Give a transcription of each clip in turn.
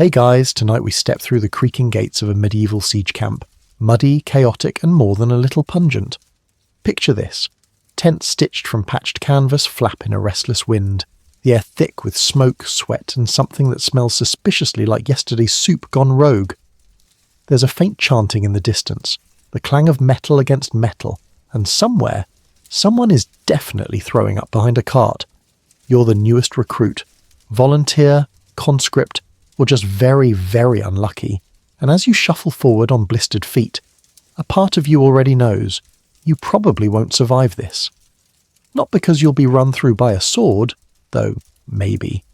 Hey guys, tonight we step through the creaking gates of a medieval siege camp. Muddy, chaotic, and more than a little pungent. Picture this. Tents stitched from patched canvas flap in a restless wind. The air thick with smoke, sweat, and something that smells suspiciously like yesterday's soup gone rogue. There's a faint chanting in the distance, the clang of metal against metal, and somewhere, someone is definitely throwing up behind a cart. You're the newest recruit, volunteer, conscript, or just very, very unlucky, and as you shuffle forward on blistered feet, a part of you already knows you probably won't survive this. Not because you'll be run through by a sword, though maybe,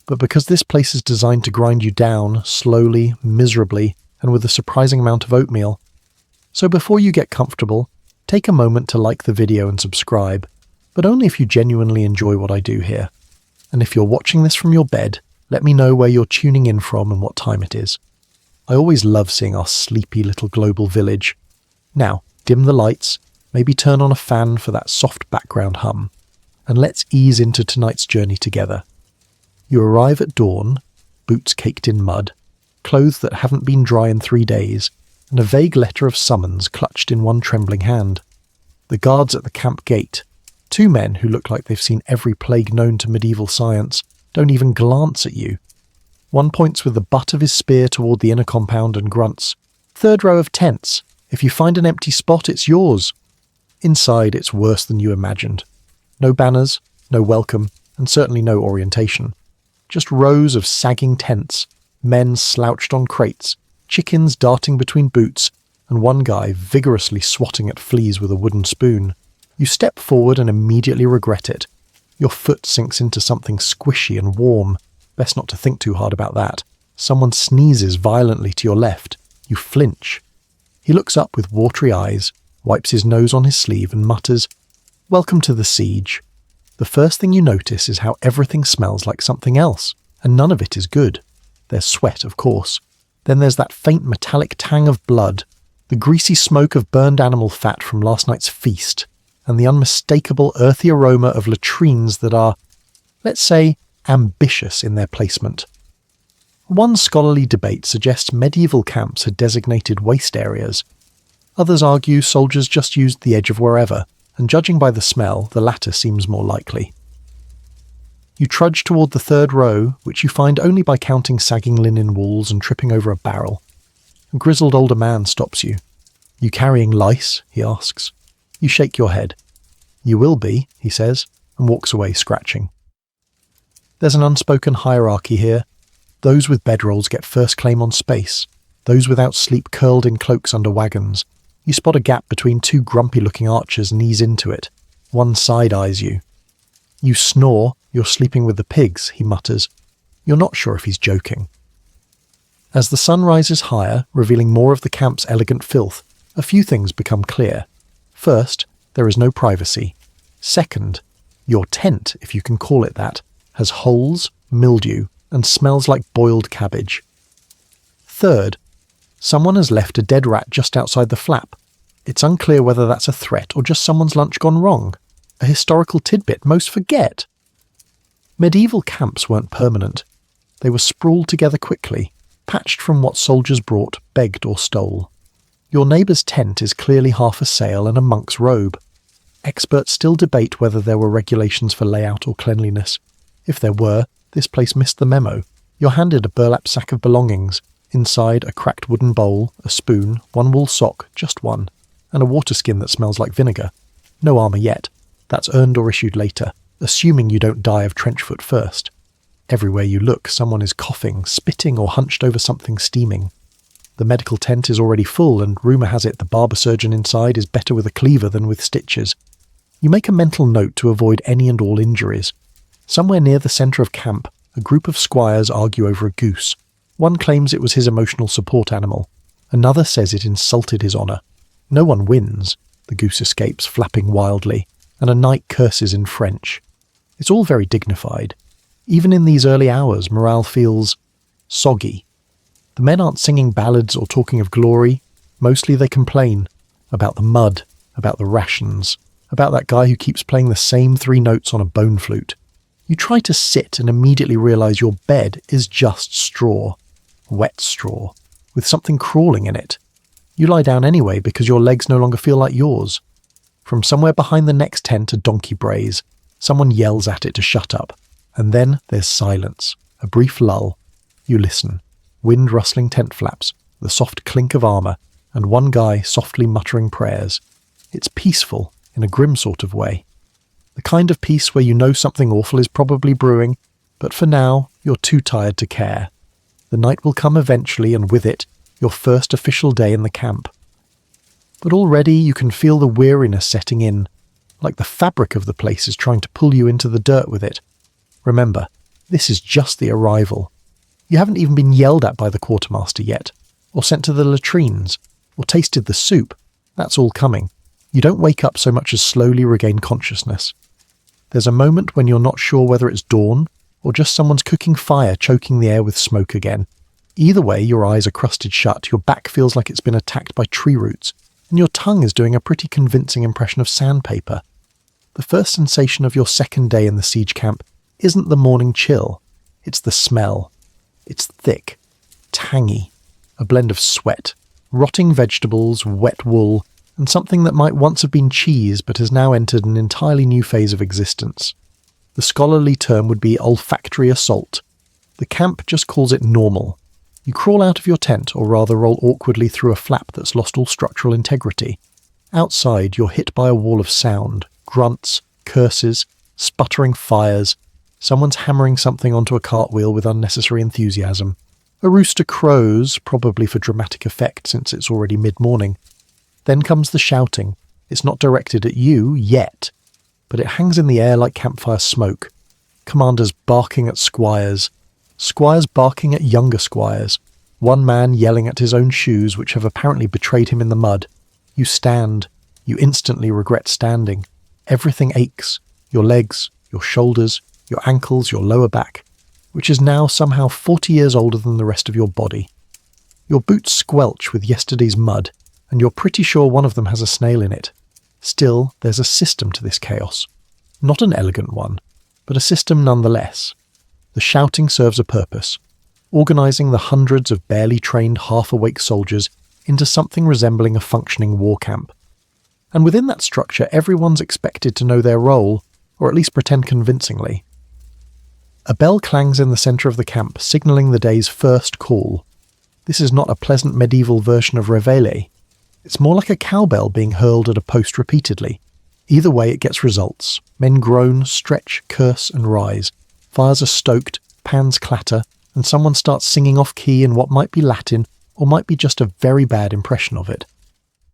but because this place is designed to grind you down slowly, miserably, and with a surprising amount of oatmeal. So before you get comfortable, take a moment to like the video and subscribe, but only if you genuinely enjoy what I do here. And if you're watching this from your bed, let me know where you're tuning in from and what time it is. I always love seeing our sleepy little global village. Now, dim the lights, maybe turn on a fan for that soft background hum, and let's ease into tonight's journey together. You arrive at dawn, boots caked in mud, clothes that haven't been dry in 3 days, and a vague letter of summons clutched in one trembling hand. The guards at the camp gate, 2 men who look like they've seen every plague known to medieval science, don't even glance at you. One points with the butt of his spear toward the inner compound and grunts, "Third row of tents. If you find an empty spot, it's yours." Inside, it's worse than you imagined. No banners, no welcome, and certainly no orientation. Just rows of sagging tents, men slouched on crates, chickens darting between boots, and one guy vigorously swatting at fleas with a wooden spoon. You step forward and immediately regret it. Your foot sinks into something squishy and warm. Best not to think too hard about that. Someone sneezes violently to your left. You flinch. He looks up with watery eyes, wipes his nose on his sleeve and mutters, "Welcome to the siege." The first thing you notice is how everything smells like something else, and none of it is good. There's sweat, of course. Then there's that faint metallic tang of blood, the greasy smoke of burned animal fat from last night's feast, and the unmistakable earthy aroma of latrines that are, let's say, ambitious in their placement. One scholarly debate suggests medieval camps had designated waste areas. Others argue soldiers just used the edge of wherever, and judging by the smell, the latter seems more likely. You trudge toward the third row, which you find only by counting sagging linen walls and tripping over a barrel. A grizzled older man stops you. "You carrying lice?" he asks. You shake your head. "You will be," he says, and walks away scratching. There's an unspoken hierarchy here. Those with bedrolls get first claim on space. Those without sleep curled in cloaks under wagons. You spot a gap between 2 grumpy-looking archers and ease into it. One side-eyes you. You snore, "You're sleeping with the pigs," he mutters. You're not sure if he's joking. As the sun rises higher, revealing more of the camp's elegant filth, a few things become clear. First, there is no privacy. Second, your tent, if you can call it that, has holes, mildew, and smells like boiled cabbage. Third, someone has left a dead rat just outside the flap. It's unclear whether that's a threat or just someone's lunch gone wrong. A historical tidbit most forget. Medieval camps weren't permanent. They were sprawled together quickly, patched from what soldiers brought, begged or stole. Your neighbour's tent is clearly half a sail and a monk's robe. Experts still debate whether there were regulations for layout or cleanliness. If there were, this place missed the memo. You're handed a burlap sack of belongings. Inside, a cracked wooden bowl, a spoon, 1 wool sock, just one, and a water skin that smells like vinegar. No armour yet. That's earned or issued later, assuming you don't die of trench foot first. Everywhere you look, someone is coughing, spitting, or hunched over something steaming. The medical tent is already full, and rumour has it the barber surgeon inside is better with a cleaver than with stitches. You make a mental note to avoid any and all injuries. Somewhere near the centre of camp, a group of squires argue over a goose. One claims it was his emotional support animal. Another says it insulted his honour. No one wins. The goose escapes, flapping wildly, and a knight curses in French. It's all very dignified. Even in these early hours, morale feels soggy. The men aren't singing ballads or talking of glory. Mostly they complain about the mud, about the rations, about that guy who keeps playing the same 3 notes on a bone flute. You try to sit and immediately realise your bed is just straw. wet straw, with something crawling in it. You lie down anyway because your legs no longer feel like yours. From somewhere behind the next tent a donkey brays. Someone yells at it to shut up. And then there's silence, a brief lull. You listen. Wind rustling tent flaps, the soft clink of armour, and one guy softly muttering prayers. It's peaceful, in a grim sort of way. The kind of peace where you know something awful is probably brewing, but for now, you're too tired to care. The night will come eventually, and with it, your first official day in the camp. But already you can feel the weariness setting in, like the fabric of the place is trying to pull you into the dirt with it. Remember, this is just the arrival. You haven't even been yelled at by the quartermaster yet, or sent to the latrines, or tasted the soup. That's all coming. You don't wake up so much as slowly regain consciousness. There's a moment when you're not sure whether it's dawn, or just someone's cooking fire choking the air with smoke again. Either way, your eyes are crusted shut, your back feels like it's been attacked by tree roots, and your tongue is doing a pretty convincing impression of sandpaper. The first sensation of your second day in the siege camp isn't the morning chill, it's the smell. It's thick, tangy, a blend of sweat, rotting vegetables, wet wool, and something that might once have been cheese but has now entered an entirely new phase of existence. The scholarly term would be olfactory assault. The camp just calls it normal. You crawl out of your tent, or rather roll awkwardly through a flap that's lost all structural integrity. Outside, you're hit by a wall of sound, grunts, curses, sputtering fires. Someone's hammering something onto a cartwheel with unnecessary enthusiasm. A rooster crows, probably for dramatic effect since it's already mid-morning. Then comes the shouting. It's not directed at you, yet, but it hangs in the air like campfire smoke. Commanders barking at squires. Squires barking at younger squires. One man yelling at his own shoes, which have apparently betrayed him in the mud. You stand. You instantly regret standing. Everything aches. Your legs, your shoulders, your ankles, your lower back, which is now somehow 40 years older than the rest of your body. Your boots squelch with yesterday's mud, and you're pretty sure one of them has a snail in it. Still, there's a system to this chaos. Not an elegant one, but a system nonetheless. The shouting serves a purpose, organising the hundreds of barely trained, half-awake soldiers into something resembling a functioning war camp. And within that structure, everyone's expected to know their role, or at least pretend convincingly. A bell clangs in the centre of the camp, signalling the day's first call. This is not a pleasant medieval version of Reveille. It's more like a cowbell being hurled at a post repeatedly. Either way, it gets results. Men groan, stretch, curse, and rise. Fires are stoked, pans clatter, and someone starts singing off-key in what might be Latin, or might be just a very bad impression of it.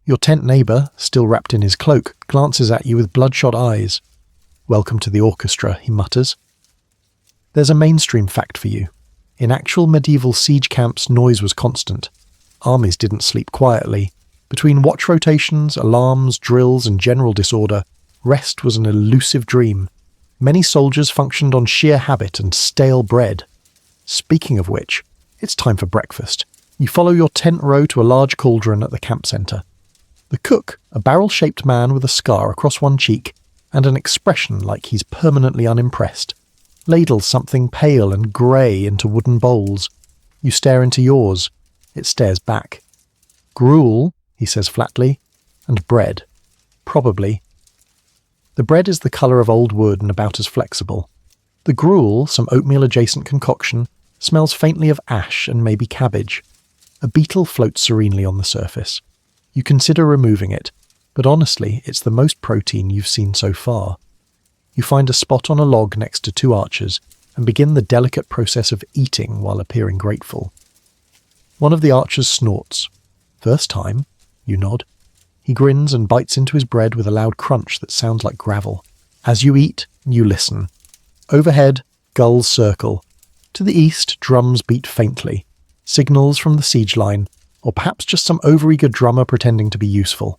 Your tent neighbour, still wrapped in his cloak, glances at you with bloodshot eyes. "Welcome to the orchestra," he mutters. There's a mainstream fact for you. In actual medieval siege camps, noise was constant. Armies didn't sleep quietly. Between watch rotations, alarms, drills, and general disorder, rest was an elusive dream. Many soldiers functioned on sheer habit and stale bread. Speaking of which, it's time for breakfast. You follow your tent row to a large cauldron at the camp centre. The cook, a barrel-shaped man with a scar across one cheek, and an expression like he's permanently unimpressed, ladles something pale and grey into wooden bowls. You stare into yours. It stares back. "Gruel," he says flatly, "and bread. Probably." The bread is the colour of old wood and about as flexible. The gruel, some oatmeal-adjacent concoction, smells faintly of ash and maybe cabbage. A beetle floats serenely on the surface. You consider removing it, but honestly, it's the most protein you've seen so far. You find a spot on a log next to two archers and begin the delicate process of eating while appearing grateful. One of the archers snorts. "First time?" You nod. He grins and bites into his bread with a loud crunch that sounds like gravel. As you eat, you listen. Overhead, gulls circle. To the east, drums beat faintly. Signals from the siege line, or perhaps just some overeager drummer pretending to be useful.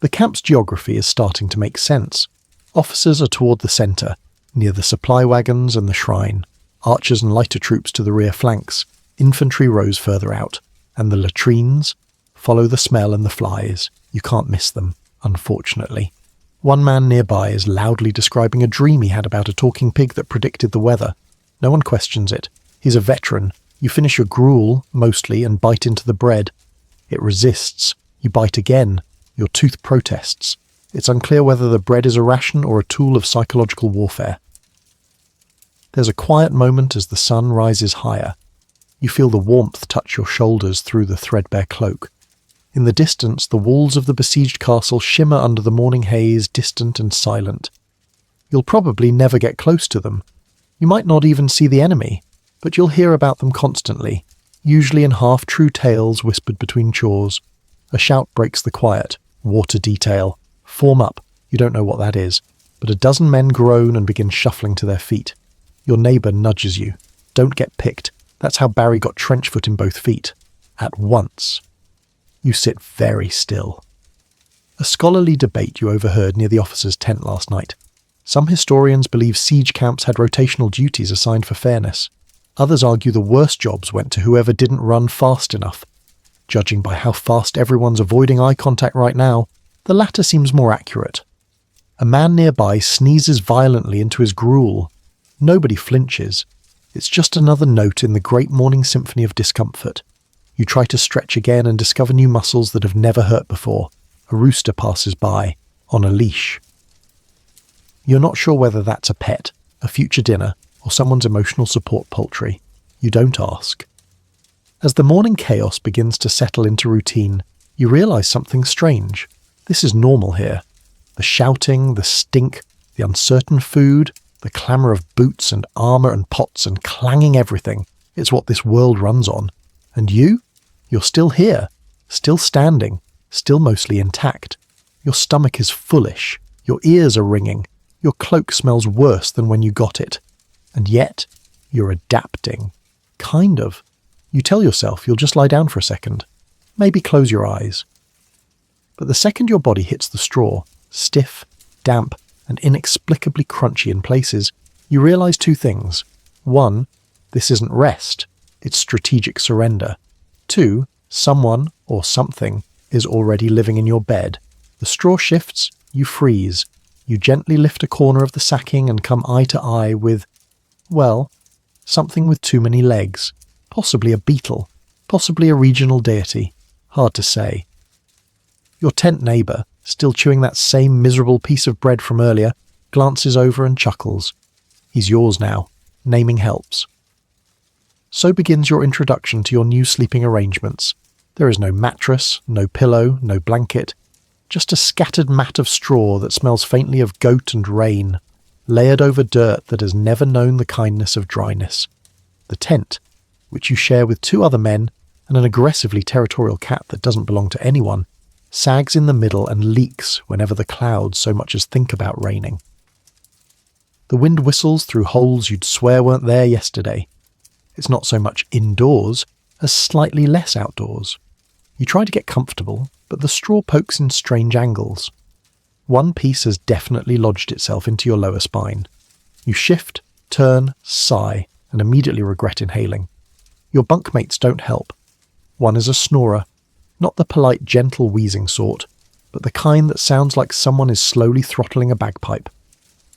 The camp's geography is starting to make sense. Officers are toward the centre, near the supply wagons and the shrine. Archers and lighter troops to the rear flanks. Infantry rows further out. And the latrines? Follow the smell and the flies. You can't miss them, unfortunately. One man nearby is loudly describing a dream he had about a talking pig that predicted the weather. No one questions it. He's a veteran, You finish your gruel, mostly, and bite into the bread. It resists. You bite again. Your tooth protests. It's unclear whether the bread is a ration or a tool of psychological warfare. There's a quiet moment as the sun rises higher. You feel the warmth touch your shoulders through the threadbare cloak. In the distance, the walls of the besieged castle shimmer under the morning haze, distant and silent. You'll probably never get close to them. You might not even see the enemy, but you'll hear about them constantly, usually in half-true tales whispered between chores. A shout breaks the quiet. Water detail. Form up. You don't know what that is, but a dozen men groan and begin shuffling to their feet. Your neighbour nudges you. Don't get picked. That's how Barry got trenchfoot in both feet. At once. You sit very still. A scholarly debate you overheard near the officer's tent last night. Some historians believe siege camps had rotational duties assigned for fairness. Others argue the worst jobs went to whoever didn't run fast enough. Judging by how fast everyone's avoiding eye contact right now, the latter seems more accurate. A man nearby sneezes violently into his gruel. Nobody flinches. It's just another note in the great morning symphony of discomfort. You try to stretch again and discover new muscles that have never hurt before. A rooster passes by, on a leash. You're not sure whether that's a pet, a future dinner, or someone's emotional support poultry. You don't ask. As the morning chaos begins to settle into routine, you realise something strange. This is normal here. The shouting, the stink, the uncertain food, the clamour of boots and armour and pots and clanging everything. It's what this world runs on. And you're still here, still standing, still mostly intact. Your stomach is fullish. Your ears are ringing. Your cloak smells worse than when you got it. And yet, you're adapting. Kind of. You tell yourself you'll just lie down for a second. Maybe close your eyes. But the second your body hits the straw, stiff, damp, and inexplicably crunchy in places, you realise two things. One, this isn't rest, it's strategic surrender. Two, someone, or something, is already living in your bed. The straw shifts, you freeze. You gently lift a corner of the sacking and come eye to eye with, well, something with too many legs. Possibly a beetle. Possibly a regional deity. Hard to say. Your tent neighbour, still chewing that same miserable piece of bread from earlier, glances over and chuckles. He's yours now. Naming helps. So begins your introduction to your new sleeping arrangements. There is no mattress, no pillow, no blanket, just a scattered mat of straw that smells faintly of goat and rain, layered over dirt that has never known the kindness of dryness. The tent, which you share with two other men and an aggressively territorial cat that doesn't belong to anyone, sags in the middle and leaks whenever the clouds so much as think about raining. The wind whistles through holes you'd swear weren't there yesterday. It's not so much indoors as slightly less outdoors. You try to get comfortable, but the straw pokes in strange angles. One piece has definitely lodged itself into your lower spine. You shift, turn, sigh, and immediately regret inhaling. Your bunkmates don't help. One is a snorer, not the polite, gentle wheezing sort, but the kind that sounds like someone is slowly throttling a bagpipe.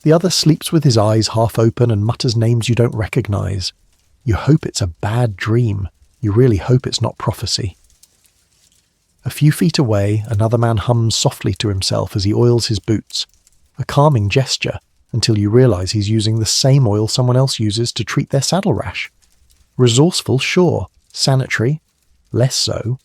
The other sleeps with his eyes half open and mutters names you don't recognise. You hope it's a bad dream. You really hope it's not prophecy. A few feet away, another man hums softly to himself as he oils his boots, a calming gesture until you realise he's using the same oil someone else uses to treat their saddle rash. Resourceful, sure. Sanitary, less so.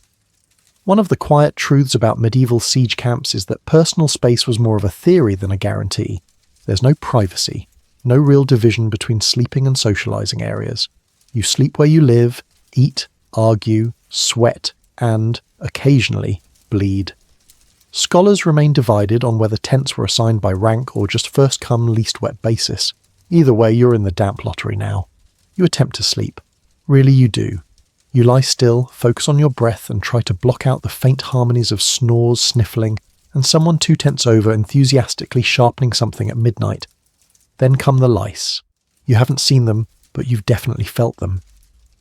One of the quiet truths about medieval siege camps is that personal space was more of a theory than a guarantee. There's no privacy, no real division between sleeping and socialising areas. You sleep where you live, eat, argue, sweat, and, occasionally, bleed. Scholars remain divided on whether tents were assigned by rank or just first-come, least-wet basis. Either way, you're in the damp lottery now. You attempt to sleep. Really, you do. You lie still, focus on your breath, and try to block out the faint harmonies of snores, sniffling, and someone 2 tents over enthusiastically sharpening something at midnight. Then come the lice. You haven't seen them, but you've definitely felt them.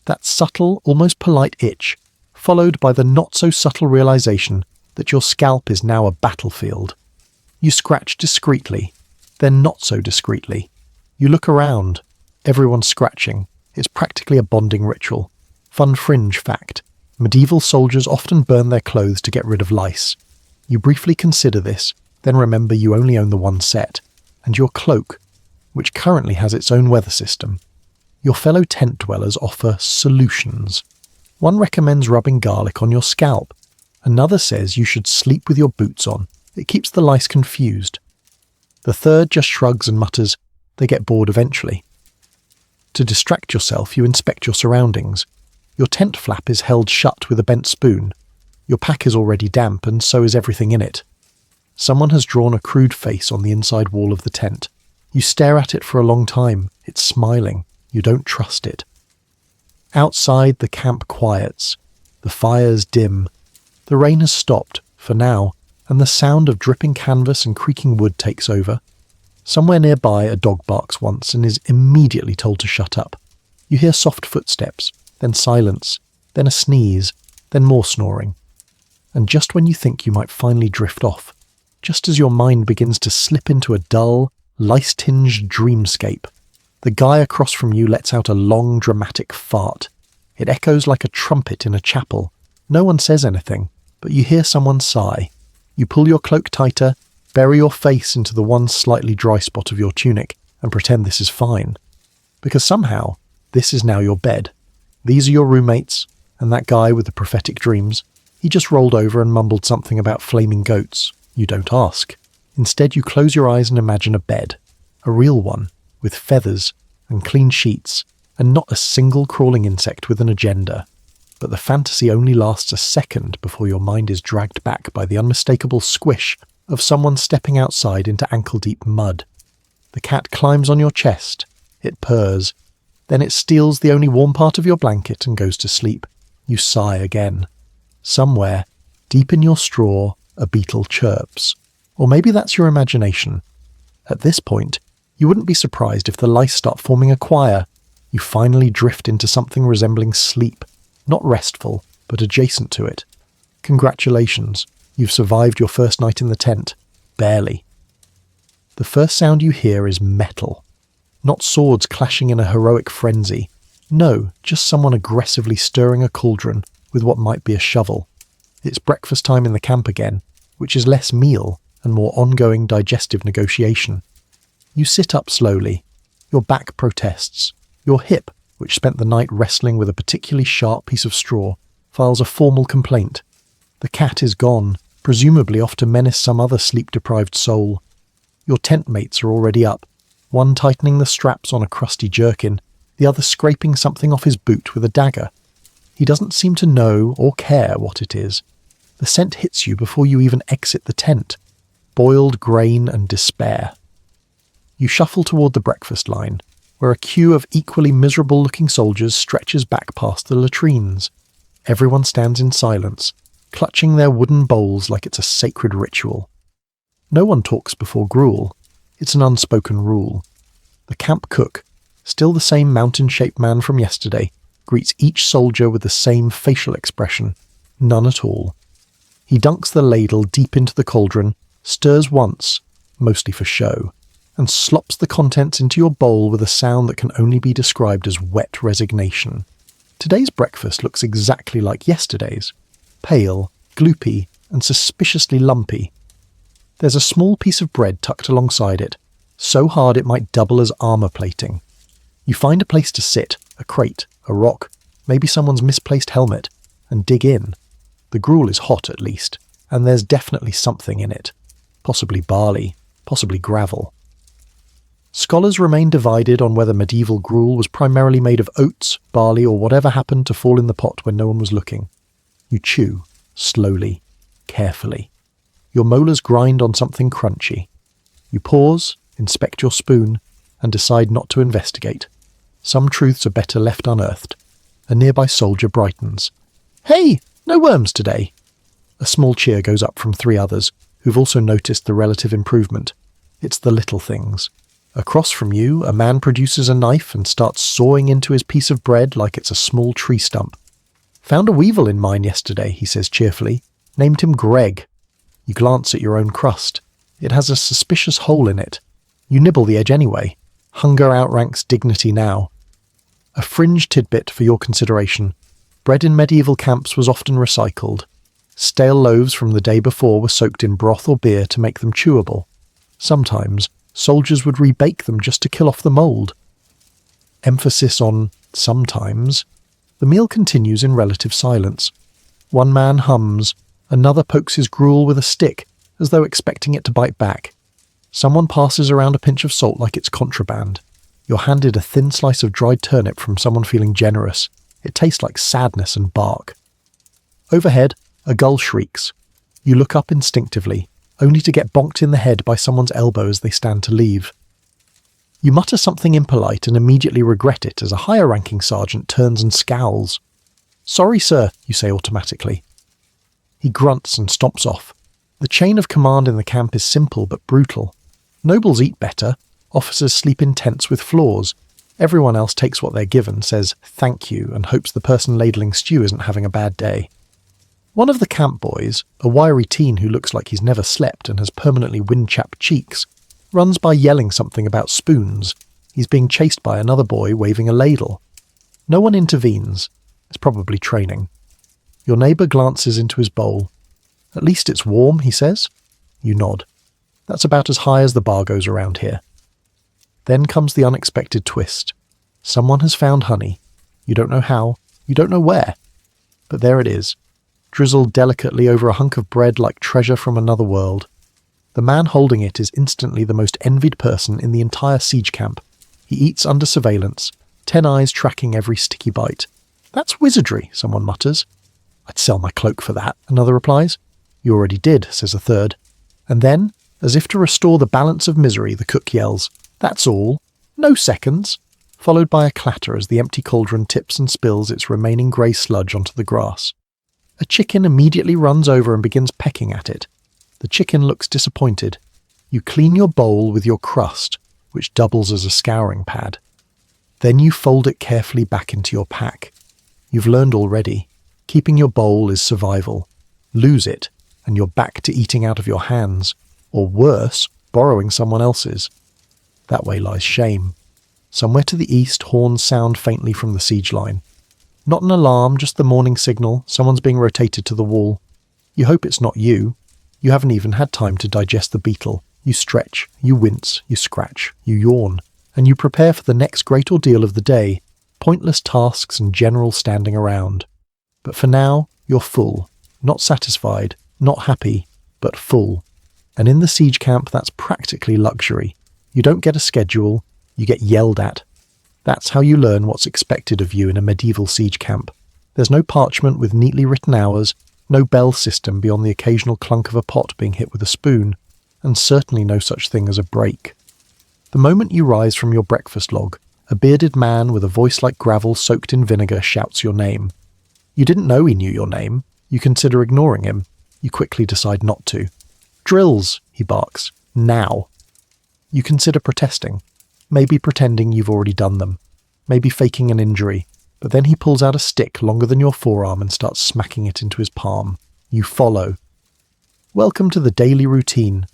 That subtle, almost polite itch, followed by the not-so-subtle realization that your scalp is now a battlefield. You scratch discreetly, then not so discreetly. You look around. Everyone's scratching. It's practically a bonding ritual. Fun fringe fact: medieval soldiers often burn their clothes to get rid of lice. You briefly consider this, then remember you only own the one set, and your cloak, which currently has its own weather system. Your fellow tent dwellers offer solutions. One recommends rubbing garlic on your scalp. Another says you should sleep with your boots on. It keeps the lice confused. The third just shrugs and mutters, they get bored eventually. To distract yourself, you inspect your surroundings. Your tent flap is held shut with a bent spoon. Your pack is already damp, and so is everything in it. Someone has drawn a crude face on the inside wall of the tent. You stare at it for a long time. It's smiling. You don't trust it. Outside, the camp quiets. The fires dim. The rain has stopped, for now, and the sound of dripping canvas and creaking wood takes over. Somewhere nearby, a dog barks once and is immediately told to shut up. You hear soft footsteps, then silence, then a sneeze, then more snoring. And just when you think you might finally drift off, just as your mind begins to slip into a dull, lice-tinged dreamscape, the guy across from you lets out a long, dramatic fart. It echoes like a trumpet in a chapel. No one says anything, but you hear someone sigh. You pull your cloak tighter, bury your face into the one slightly dry spot of your tunic, and pretend this is fine. Because somehow, this is now your bed. These are your roommates, and that guy with the prophetic dreams. He just rolled over and mumbled something about flaming goats. You don't ask. Instead, you close your eyes and imagine a bed. A real one, with feathers and clean sheets, and not a single crawling insect with an agenda. But the fantasy only lasts a second before your mind is dragged back by the unmistakable squish of someone stepping outside into ankle-deep mud. The cat climbs on your chest. It purrs. Then it steals the only warm part of your blanket and goes to sleep. You sigh again. Somewhere, deep in your straw, a beetle chirps. Or maybe that's your imagination. At this point, you wouldn't be surprised if the lice start forming a choir. You finally drift into something resembling sleep. Not restful, but adjacent to it. Congratulations, you've survived your first night in the tent. Barely. The first sound you hear is metal. Not swords clashing in a heroic frenzy. No, just someone aggressively stirring a cauldron with what might be a shovel. It's breakfast time in the camp again, which is less meal and more ongoing digestive negotiation. You sit up slowly. Your back protests. Your hip, which spent the night wrestling with a particularly sharp piece of straw, files a formal complaint. The cat is gone, presumably off to menace some other sleep-deprived soul. Your tent mates are already up, one tightening the straps on a crusty jerkin, the other scraping something off his boot with a dagger. He doesn't seem to know or care what it is. The scent hits you before you even exit the tent. Boiled grain and despair. You shuffle toward the breakfast line, where a queue of equally miserable-looking soldiers stretches back past the latrines. Everyone stands in silence, clutching their wooden bowls like it's a sacred ritual. No one talks before gruel. It's an unspoken rule. The camp cook, still the same mountain-shaped man from yesterday, greets each soldier with the same facial expression. None at all. He dunks the ladle deep into the cauldron, stirs once, mostly for show, and slops the contents into your bowl with a sound that can only be described as wet resignation. Today's breakfast looks exactly like yesterday's. Pale, gloopy, and suspiciously lumpy. There's a small piece of bread tucked alongside it, so hard it might double as armor plating. You find a place to sit, a crate, a rock, maybe someone's misplaced helmet, and dig in. The gruel is hot at least, and there's definitely something in it. Possibly barley, possibly gravel. Scholars remain divided on whether medieval gruel was primarily made of oats, barley, or whatever happened to fall in the pot when no one was looking. You chew, slowly, carefully. Your molars grind on something crunchy. You pause, inspect your spoon, and decide not to investigate. Some truths are better left unearthed. A nearby soldier brightens. "Hey, no worms today!" A small cheer goes up from 3 others, who've also noticed the relative improvement. It's the little things. Across from you, a man produces a knife and starts sawing into his piece of bread like it's a small tree stump. "Found a weevil in mine yesterday," he says cheerfully. "Named him Greg." You glance at your own crust. It has a suspicious hole in it. You nibble the edge anyway. Hunger outranks dignity now. A fringe tidbit for your consideration. Bread in medieval camps was often recycled. Stale loaves from the day before were soaked in broth or beer to make them chewable. Sometimes, soldiers would rebake them just to kill off the mould. Emphasis on sometimes. The meal continues in relative silence. One man hums, another pokes his gruel with a stick, as though expecting it to bite back. Someone passes around a pinch of salt like it's contraband. You're handed a thin slice of dried turnip from someone feeling generous. It tastes like sadness and bark. Overhead, a gull shrieks. You look up instinctively, only to get bonked in the head by someone's elbow as they stand to leave. You mutter something impolite and immediately regret it as a higher-ranking sergeant turns and scowls. "Sorry, sir," you say automatically. He grunts and stomps off. The chain of command in the camp is simple but brutal. Nobles eat better, officers sleep in tents with floors. Everyone else takes what they're given, says thank you, and hopes the person ladling stew isn't having a bad day. One of the camp boys, a wiry teen who looks like he's never slept and has permanently wind-chapped cheeks, runs by yelling something about spoons. He's being chased by another boy waving a ladle. No one intervenes. It's probably training. Your neighbour glances into his bowl. "At least it's warm," he says. You nod. That's about as high as the bar goes around here. Then comes the unexpected twist. Someone has found honey. You don't know how, you don't know where. But there it is, drizzled delicately over a hunk of bread like treasure from another world. The man holding it is instantly the most envied person in the entire siege camp. He eats under surveillance, 10 eyes tracking every sticky bite. "That's wizardry," someone mutters. "I'd sell my cloak for that," another replies. "You already did," says a third. And then, as if to restore the balance of misery, the cook yells, "That's all. No seconds," followed by a clatter as the empty cauldron tips and spills its remaining grey sludge onto the grass. A chicken immediately runs over and begins pecking at it. The chicken looks disappointed. You clean your bowl with your crust, which doubles as a scouring pad. Then you fold it carefully back into your pack. You've learned already. Keeping your bowl is survival. Lose it, and you're back to eating out of your hands, or worse, borrowing someone else's. That way lies shame. Somewhere to the east, horns sound faintly from the siege line. Not an alarm, just the morning signal. Someone's being rotated to the wall. You hope it's not you. You haven't even had time to digest the beetle. You stretch, you wince, you scratch, you yawn, and you prepare for the next great ordeal of the day, pointless tasks and general standing around. But for now, you're full. Not satisfied, not happy, but full. And in the siege camp, that's practically luxury. You don't get a schedule, you get yelled at. That's how you learn what's expected of you in a medieval siege camp. There's no parchment with neatly written hours, no bell system beyond the occasional clunk of a pot being hit with a spoon, and certainly no such thing as a break. The moment you rise from your breakfast log, a bearded man with a voice like gravel soaked in vinegar shouts your name. You didn't know he knew your name. You consider ignoring him. You quickly decide not to. "Drills," he barks. "Now." You consider protesting. Maybe pretending you've already done them. Maybe faking an injury. But then he pulls out a stick longer than your forearm and starts smacking it into his palm. You follow. Welcome to the daily routine.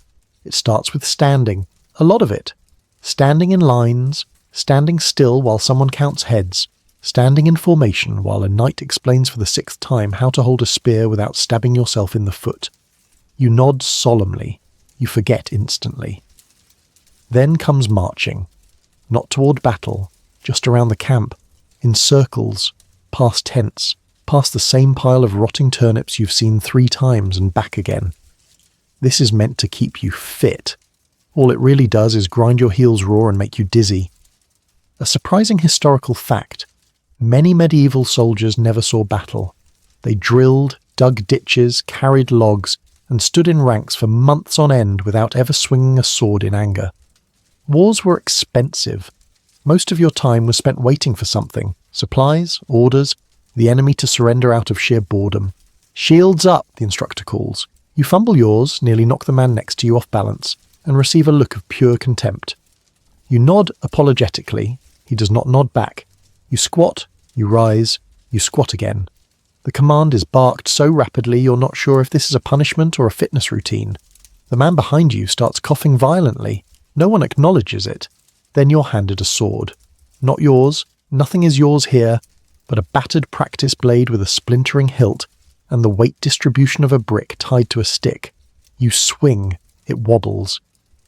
It starts with standing. A lot of it. Standing in lines. Standing still while someone counts heads. Standing in formation while a knight explains for the 6th time how to hold a spear without stabbing yourself in the foot. You nod solemnly. You forget instantly. Then comes marching. Not toward battle, just around the camp, in circles, past tents, past the same pile of rotting turnips you've seen 3 times and back again. This is meant to keep you fit. All it really does is grind your heels raw and make you dizzy. A surprising historical fact: many medieval soldiers never saw battle. They drilled, dug ditches, carried logs, and stood in ranks for months on end without ever swinging a sword in anger. Wars were expensive. Most of your time was spent waiting for something: supplies, orders, the enemy to surrender out of sheer boredom. "Shields up," the instructor calls. You fumble yours, nearly knock the man next to you off balance, and receive a look of pure contempt. You nod apologetically. He does not nod back. You squat, you rise, you squat again. The command is barked so rapidly you're not sure if this is a punishment or a fitness routine. The man behind you starts coughing violently. No one acknowledges it. Then you're handed a sword. Not yours. Nothing is yours here. but a battered practice blade with a splintering hilt and the weight distribution of a brick tied to a stick. You swing, it wobbles.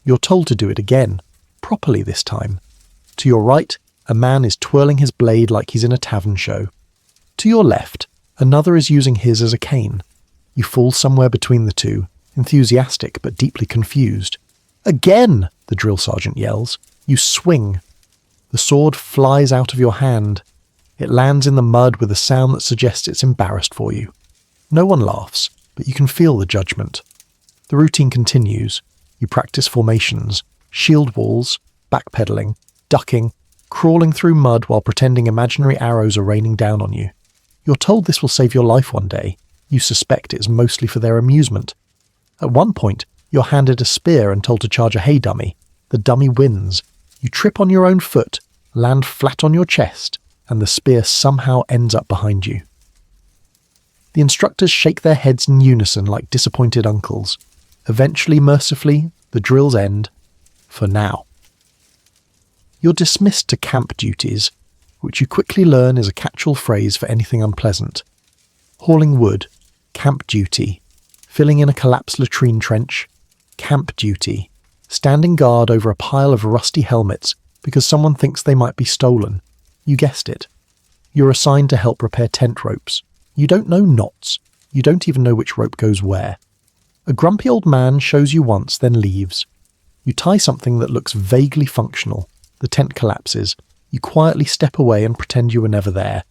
You're told to do it again, properly this time. To your right, a man is twirling his blade like he's in a tavern show. To your left, another is using his as a cane. You fall somewhere between the two, enthusiastic but deeply confused. Again, the drill sergeant yells. You swing. The sword flies out of your hand. It lands in the mud with a sound that suggests it's embarrassed for you. No one laughs, but you can feel the judgment. The routine continues. You practice formations, shield walls, backpedaling, ducking, crawling through mud while pretending imaginary arrows are raining down on you. You're told this will save your life one day. You suspect it's mostly for their amusement. At one point, you're handed a spear and told to charge a hay dummy. The dummy wins. You trip on your own foot, land flat on your chest, and the spear somehow ends up behind you. The instructors shake their heads in unison like disappointed uncles. Eventually, mercifully, the drills end. For now. You're dismissed to camp duties, which you quickly learn is a catch-all phrase for anything unpleasant. Hauling wood, camp duty. Filling in a collapsed latrine trench, camp duty. Standing guard over a pile of rusty helmets because someone thinks they might be stolen. You guessed it. You're assigned to help repair tent ropes. You don't know knots. You don't even know which rope goes where. A grumpy old man shows you once, then leaves. You tie something that looks vaguely functional. The tent collapses. You quietly step away and pretend you were never there.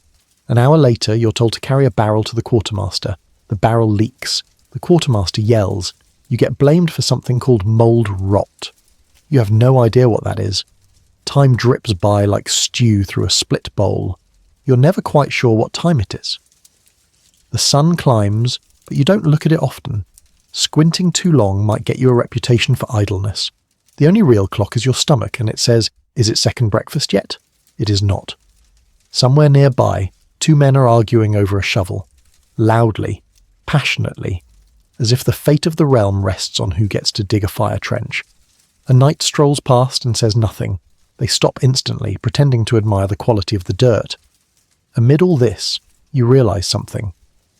An hour later, you're told to carry a barrel to the quartermaster. The barrel leaks. The quartermaster yells. You get blamed for something called mould rot. You have no idea what that is. Time drips by like stew through a split bowl. You're never quite sure what time it is. The sun climbs, but you don't look at it often. Squinting too long might get you a reputation for idleness. The only real clock is your stomach, and it says, "Is it second breakfast yet?" It is not. Somewhere nearby, two men are arguing over a shovel. Loudly, passionately, as if the fate of the realm rests on who gets to dig a fire trench. A knight strolls past and says nothing. They stop instantly, pretending to admire the quality of the dirt. Amid all this, you realise something.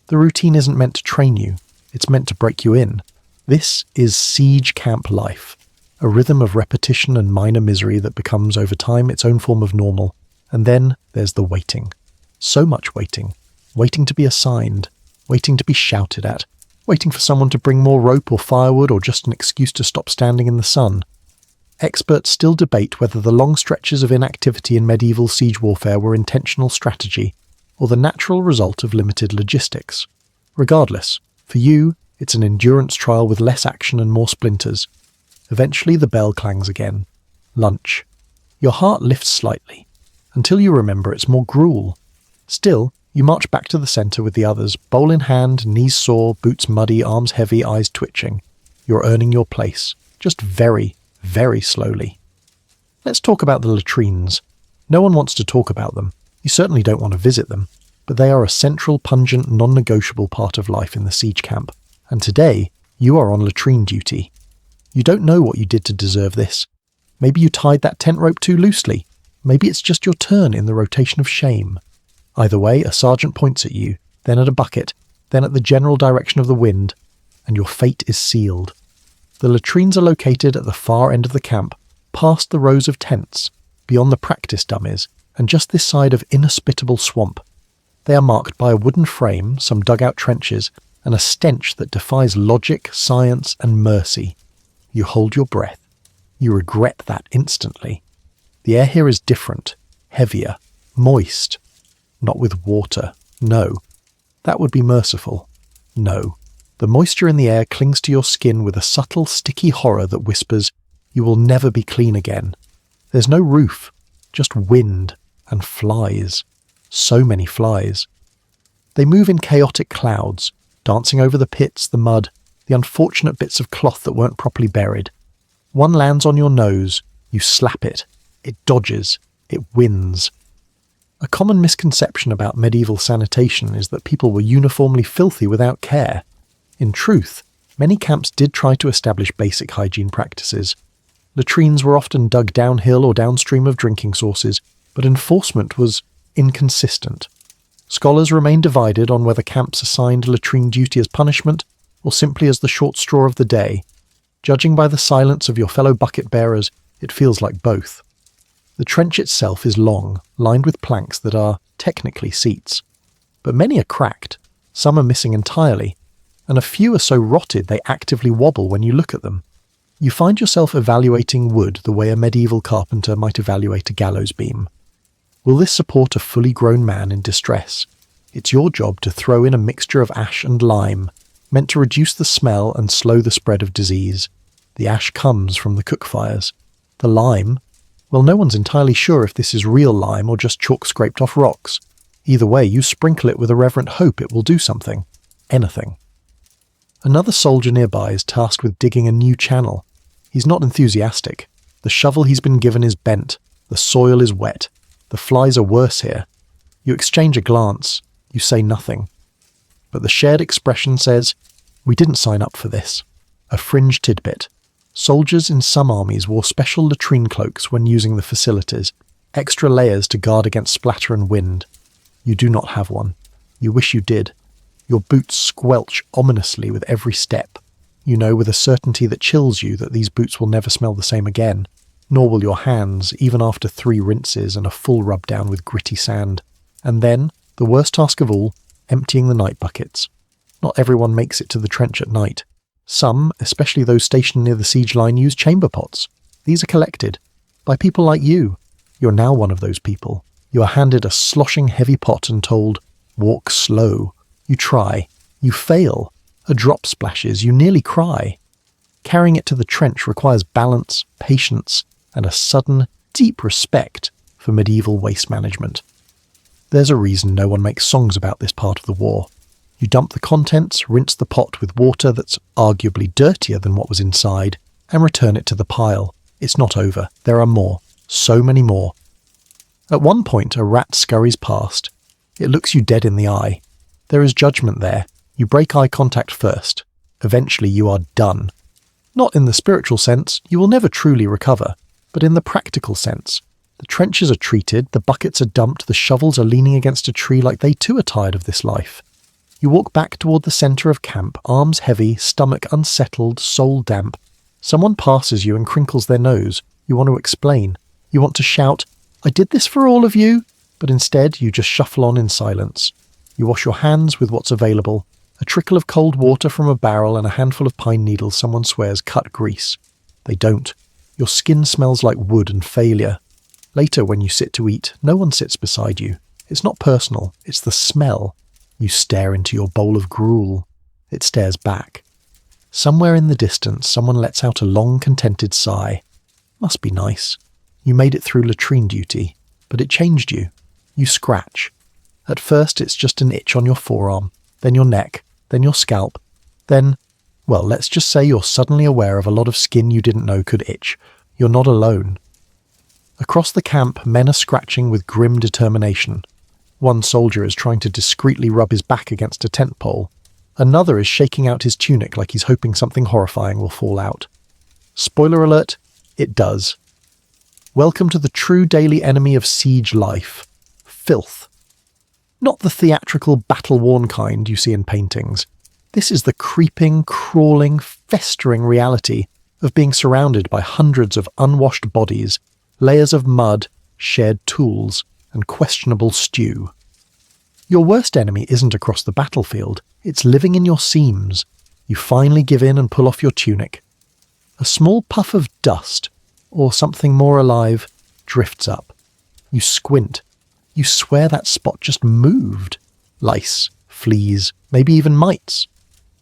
The routine isn't meant to train you. It's meant to break you in. This is siege camp life, a rhythm of repetition and minor misery that becomes over time its own form of normal. And then there's the waiting. So much waiting. Waiting to be assigned. Waiting to be shouted at. Waiting for someone to bring more rope or firewood or just an excuse to stop standing in the sun. Experts still debate whether the long stretches of inactivity in medieval siege warfare were intentional strategy or the natural result of limited logistics. Regardless, for you, it's an endurance trial with less action and more splinters. Eventually the bell clangs again. Lunch. Your heart lifts slightly, until you remember it's more gruel. Still, you march back to the centre with the others, bowl in hand, knees sore, boots muddy, arms heavy, eyes twitching. You're earning your place, just very, very slowly. Let's talk about the latrines. No one wants to talk about them. You certainly don't want to visit them, but they are a central, pungent, non-negotiable part of life in the siege camp. And today, you are on latrine duty. You don't know what you did to deserve this. Maybe you tied that tent rope too loosely. Maybe it's just your turn in the rotation of shame. Either way, a sergeant points at you, then at a bucket, then at the general direction of the wind, and your fate is sealed. The latrines are located at the far end of the camp, past the rows of tents, beyond the practice dummies, and just this side of inhospitable swamp. They are marked by a wooden frame, some dugout trenches, and a stench that defies logic, science, and mercy. You hold your breath. You regret that instantly. The air here is different, heavier, moist. Not with water, no. That would be merciful. No. The moisture in the air clings to your skin with a subtle, sticky horror that whispers, you will never be clean again. There's no roof, just wind and flies. So many flies. They move in chaotic clouds, dancing over the pits, the mud, the unfortunate bits of cloth that weren't properly buried. One lands on your nose, you slap it. It dodges. It wins. A common misconception about medieval sanitation is that people were uniformly filthy without care. In truth, many camps did try to establish basic hygiene practices. Latrines were often dug downhill or downstream of drinking sources, but enforcement was inconsistent. Scholars remain divided on whether camps assigned latrine duty as punishment or simply as the short straw of the day. Judging by the silence of your fellow bucket bearers, it feels like both. The trench itself is long, lined with planks that are technically seats. But many are cracked, some are missing entirely, and a few are so rotted they actively wobble when you look at them. You find yourself evaluating wood the way a medieval carpenter might evaluate a gallows beam. Will this support a fully grown man in distress? It's your job to throw in a mixture of ash and lime, meant to reduce the smell and slow the spread of disease. The ash comes from the cook fires. The lime, well, no one's entirely sure if this is real lime or just chalk scraped off rocks. Either way, you sprinkle it with a reverent hope it will do something. Anything. Another soldier nearby is tasked with digging a new channel. He's not enthusiastic. The shovel he's been given is bent. The soil is wet. The flies are worse here. You exchange a glance. You say nothing. But the shared expression says, "We didn't sign up for this." A fringe tidbit. Soldiers in some armies wore special latrine cloaks when using the facilities, extra layers to guard against splatter and wind. You do not have one. You wish you did. Your boots squelch ominously with every step. You know with a certainty that chills you that these boots will never smell the same again, nor will your hands, even after 3 rinses and a full rub down with gritty sand. And then, the worst task of all, emptying the night buckets. Not everyone makes it to the trench at night. Some, especially those stationed near the siege line, use chamber pots. These are collected by people like you. You're now one of those people. You are handed a sloshing heavy pot and told, "Walk slow." You try. You fail. A drop splashes. You nearly cry. Carrying it to the trench requires balance, patience, and a sudden, deep respect for medieval waste management. There's a reason no one makes songs about this part of the war. You dump the contents, rinse the pot with water that's arguably dirtier than what was inside, and return it to the pile. It's not over. There are more. So many more. At one point, a rat scurries past. It looks you dead in the eye. There is judgment there. You break eye contact first. Eventually you are done. Not in the spiritual sense, you will never truly recover, but in the practical sense. The trenches are treated, the buckets are dumped, the shovels are leaning against a tree like they too are tired of this life. You walk back toward the centre of camp, arms heavy, stomach unsettled, soul damp. Someone passes you and crinkles their nose. You want to explain. You want to shout, "I did this for all of you," but instead you just shuffle on in silence. You wash your hands with what's available. A trickle of cold water from a barrel and a handful of pine needles someone swears cut grease. They don't. Your skin smells like wood and failure. Later, when you sit to eat, no one sits beside you. It's not personal. It's the smell. You stare into your bowl of gruel. It stares back. Somewhere in the distance, someone lets out a long, contented sigh. Must be nice. You made it through latrine duty, but it changed you. You scratch. At first, it's just an itch on your forearm, then your neck, then your scalp, then, well, let's just say you're suddenly aware of a lot of skin you didn't know could itch. You're not alone. Across the camp, men are scratching with grim determination. One soldier is trying to discreetly rub his back against a tent pole. Another is shaking out his tunic like he's hoping something horrifying will fall out. Spoiler alert, it does. Welcome to the true daily enemy of siege life. Filth. Not the theatrical, battle-worn kind you see in paintings. This is the creeping, crawling, festering reality of being surrounded by hundreds of unwashed bodies, layers of mud, shared tools, and questionable stew. Your worst enemy isn't across the battlefield, it's living in your seams. You finally give in and pull off your tunic. A small puff of dust, or something more alive, drifts up. You squint. You swear that spot just moved. Lice, fleas, maybe even mites.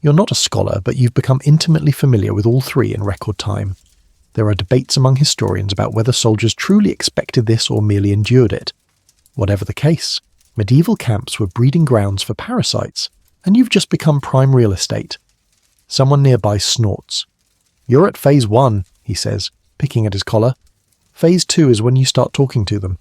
You're not a scholar, but you've become intimately familiar with all three in record time. There are debates among historians about whether soldiers truly expected this or merely endured it. Whatever the case, medieval camps were breeding grounds for parasites, and you've just become prime real estate. Someone nearby snorts. "You're at phase 1, he says, picking at his collar. Phase 2 is when you start talking to them.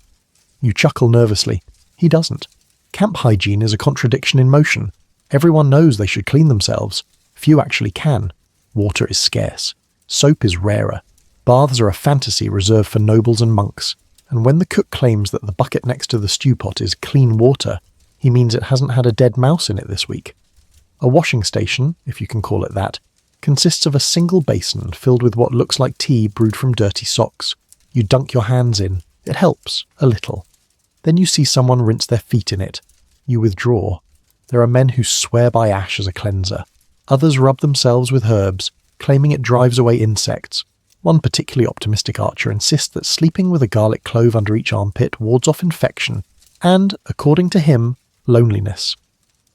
You chuckle nervously. He doesn't. Camp hygiene is a contradiction in motion. Everyone knows they should clean themselves. Few actually can. Water is scarce. Soap is rarer. Baths are a fantasy reserved for nobles and monks. And when the cook claims that the bucket next to the stew pot is clean water, he means it hasn't had a dead mouse in it this week. A washing station, if you can call it that, consists of a single basin filled with what looks like tea brewed from dirty socks. You dunk your hands in. It helps, a little. Then you see someone rinse their feet in it. You withdraw. There are men who swear by ash as a cleanser. Others rub themselves with herbs, claiming it drives away insects. One particularly optimistic archer insists that sleeping with a garlic clove under each armpit wards off infection and, according to him, loneliness.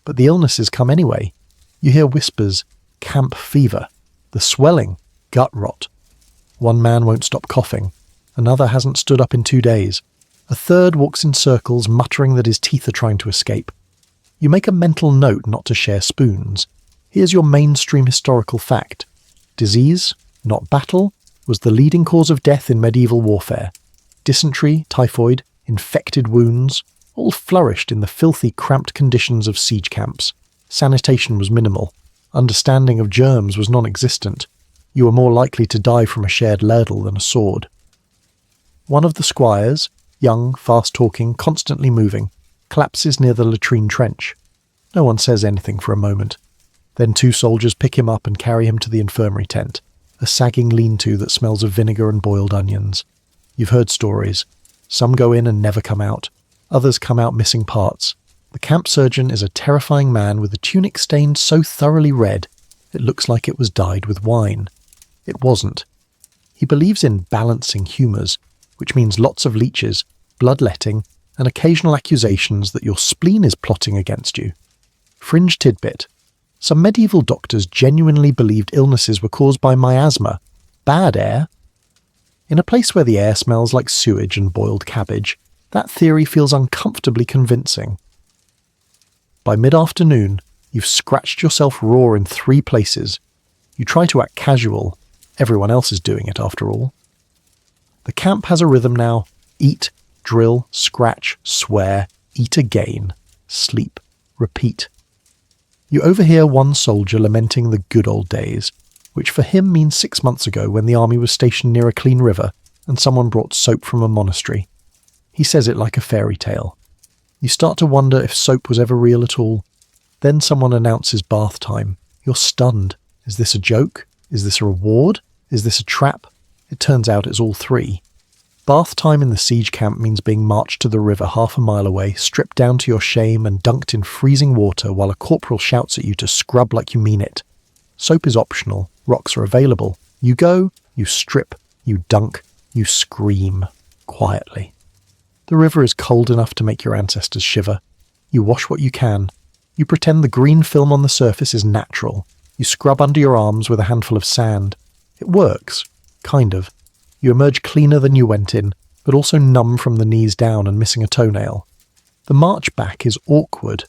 But the illnesses come anyway. You hear whispers, camp fever, the swelling, gut rot. One man won't stop coughing. Another hasn't stood up in 2 days. A third walks in circles, muttering that his teeth are trying to escape. You make a mental note not to share spoons. Here's your mainstream historical fact. Disease, not battle, was the leading cause of death in medieval warfare. Dysentery, typhoid, infected wounds, all flourished in the filthy, cramped conditions of siege camps. Sanitation was minimal. Understanding of germs was non-existent. You were more likely to die from a shared ladle than a sword. One of the squires, young, fast-talking, constantly moving, collapses near the latrine trench. No one says anything for a moment. Then 2 soldiers pick him up and carry him to the infirmary tent, a sagging lean-to that smells of vinegar and boiled onions. You've heard stories. Some go in and never come out. Others come out missing parts. The camp surgeon is a terrifying man with a tunic stained so thoroughly red it looks like it was dyed with wine. It wasn't. He believes in balancing humours, which means lots of leeches, bloodletting, and occasional accusations that your spleen is plotting against you. Fringe tidbit. Some medieval doctors genuinely believed illnesses were caused by miasma, bad air. In a place where the air smells like sewage and boiled cabbage, that theory feels uncomfortably convincing. By mid-afternoon, you've scratched yourself raw in 3 places. You try to act casual. Everyone else is doing it, after all. The camp has a rhythm now. Eat, drill, scratch, swear, eat again, sleep, repeat. You overhear one soldier lamenting the good old days, which for him means 6 months ago when the army was stationed near a clean river and someone brought soap from a monastery. He says it like a fairy tale. You start to wonder if soap was ever real at all. Then someone announces bath time. You're stunned. Is this a joke? Is this a reward? Is this a trap? It turns out it's all 3. Bath time in the siege camp means being marched to the river half a mile away, stripped down to your shame and dunked in freezing water while a corporal shouts at you to scrub like you mean it. Soap is optional. Rocks are available. You go, you strip, you dunk, you scream. Quietly. The river is cold enough to make your ancestors shiver. You wash what you can. You pretend the green film on the surface is natural. You scrub under your arms with a handful of sand. It works. Kind of. You emerge cleaner than you went in, but also numb from the knees down and missing a toenail. The march back is awkward.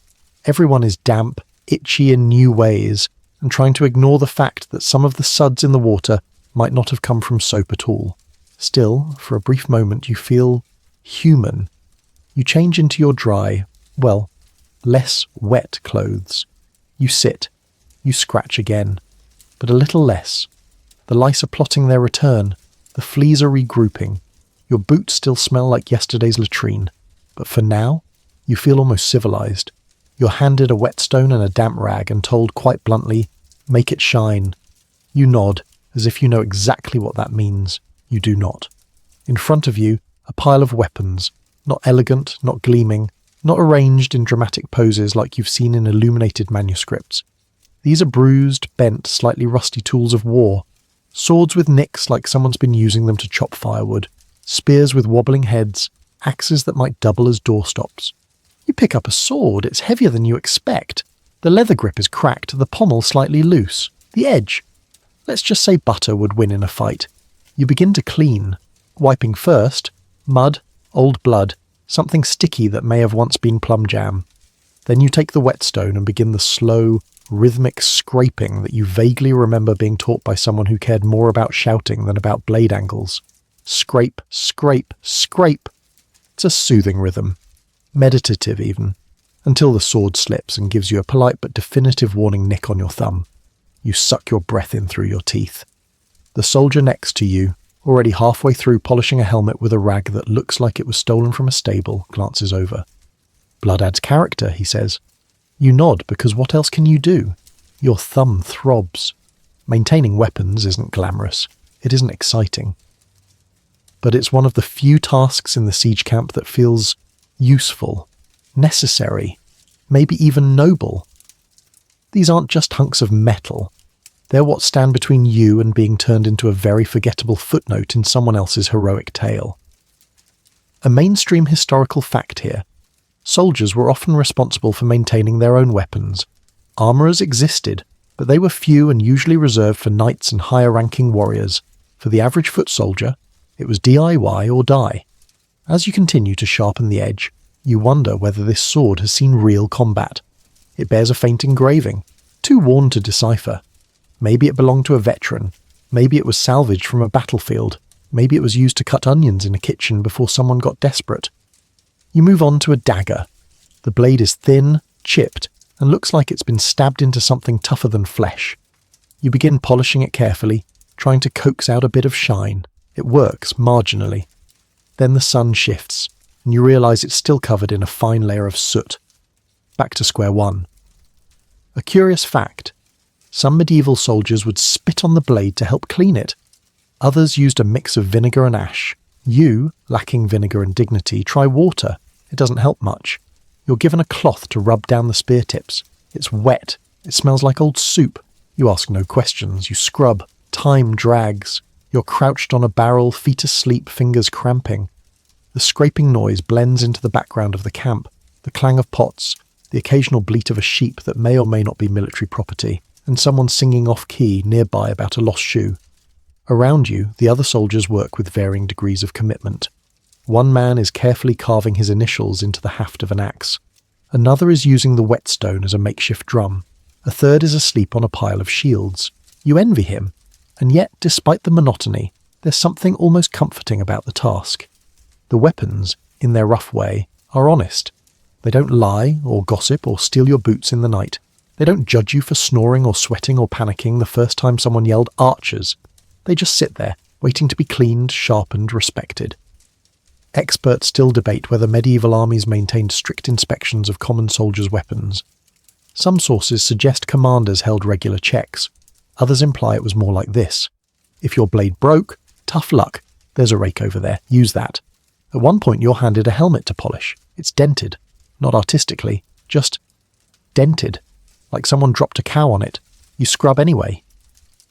Everyone is damp, itchy in new ways, and trying to ignore the fact that some of the suds in the water might not have come from soap at all. Still, for a brief moment you feel human. You change into your dry, well, less wet clothes. You sit. You scratch again, but a little less. The lice are plotting their return. The fleas are regrouping. Your boots still smell like yesterday's latrine, but for now, you feel almost civilized. You're handed a whetstone and a damp rag and told quite bluntly, make it shine. You nod, as if you know exactly what that means. You do not. In front of you, a pile of weapons, not elegant, not gleaming, not arranged in dramatic poses like you've seen in illuminated manuscripts. These are bruised, bent, slightly rusty tools of war. Swords with nicks like someone's been using them to chop firewood, spears with wobbling heads, axes that might double as doorstops. You pick up a sword, it's heavier than you expect. The leather grip is cracked, the pommel slightly loose. The edge. Let's just say butter would win in a fight. You begin to clean, wiping first, mud, old blood, something sticky that may have once been plum jam. Then you take the whetstone and begin the slow, rhythmic scraping that you vaguely remember being taught by someone who cared more about shouting than about blade angles. Scrape, scrape, scrape. It's a soothing rhythm, meditative even, until the sword slips and gives you a polite but definitive warning nick on your thumb. You suck your breath in through your teeth. The soldier next to you, already halfway through polishing a helmet with a rag that looks like it was stolen from a stable, glances over. Blood adds character, he says. You nod because what else can you do? Your thumb throbs. Maintaining weapons isn't glamorous. It isn't exciting. But it's one of the few tasks in the siege camp that feels useful, necessary, maybe even noble. These aren't just hunks of metal. They're what stand between you and being turned into a very forgettable footnote in someone else's heroic tale. A mainstream historical fact here. Soldiers were often responsible for maintaining their own weapons. Armourers existed, but they were few and usually reserved for knights and higher-ranking warriors. For the average foot soldier, it was DIY or die. As you continue to sharpen the edge, you wonder whether this sword has seen real combat. It bears a faint engraving, too worn to decipher. Maybe it belonged to a veteran. Maybe it was salvaged from a battlefield. Maybe it was used to cut onions in a kitchen before someone got desperate. You move on to a dagger. The blade is thin, chipped, and looks like it's been stabbed into something tougher than flesh. You begin polishing it carefully, trying to coax out a bit of shine. It works, marginally. Then the sun shifts, and you realise it's still covered in a fine layer of soot. Back to square one. A curious fact. Some medieval soldiers would spit on the blade to help clean it. Others used a mix of vinegar and ash. You, lacking vinegar and dignity, try water. It doesn't help much. You're given a cloth to rub down the spear tips. It's wet. It smells like old soup. You ask no questions. You scrub. Time drags. You're crouched on a barrel, feet asleep, fingers cramping. The scraping noise blends into the background of the camp. The clang of pots, the occasional bleat of a sheep that may or may not be military property, and someone singing off-key nearby about a lost shoe. Around you, the other soldiers work with varying degrees of commitment. One man is carefully carving his initials into the haft of an axe. Another is using the whetstone as a makeshift drum. A third is asleep on a pile of shields. You envy him, and yet, despite the monotony, there's something almost comforting about the task. The weapons, in their rough way, are honest. They don't lie or gossip or steal your boots in the night. They don't judge you for snoring or sweating or panicking the first time someone yelled archers. They just sit there, waiting to be cleaned, sharpened, respected. Experts still debate whether medieval armies maintained strict inspections of common soldiers' weapons. Some sources suggest commanders held regular checks. Others imply it was more like this. If your blade broke, tough luck. There's a rake over there. Use that. At one point you're handed a helmet to polish. It's dented. Not artistically, just dented. Like someone dropped a cow on it. You scrub anyway.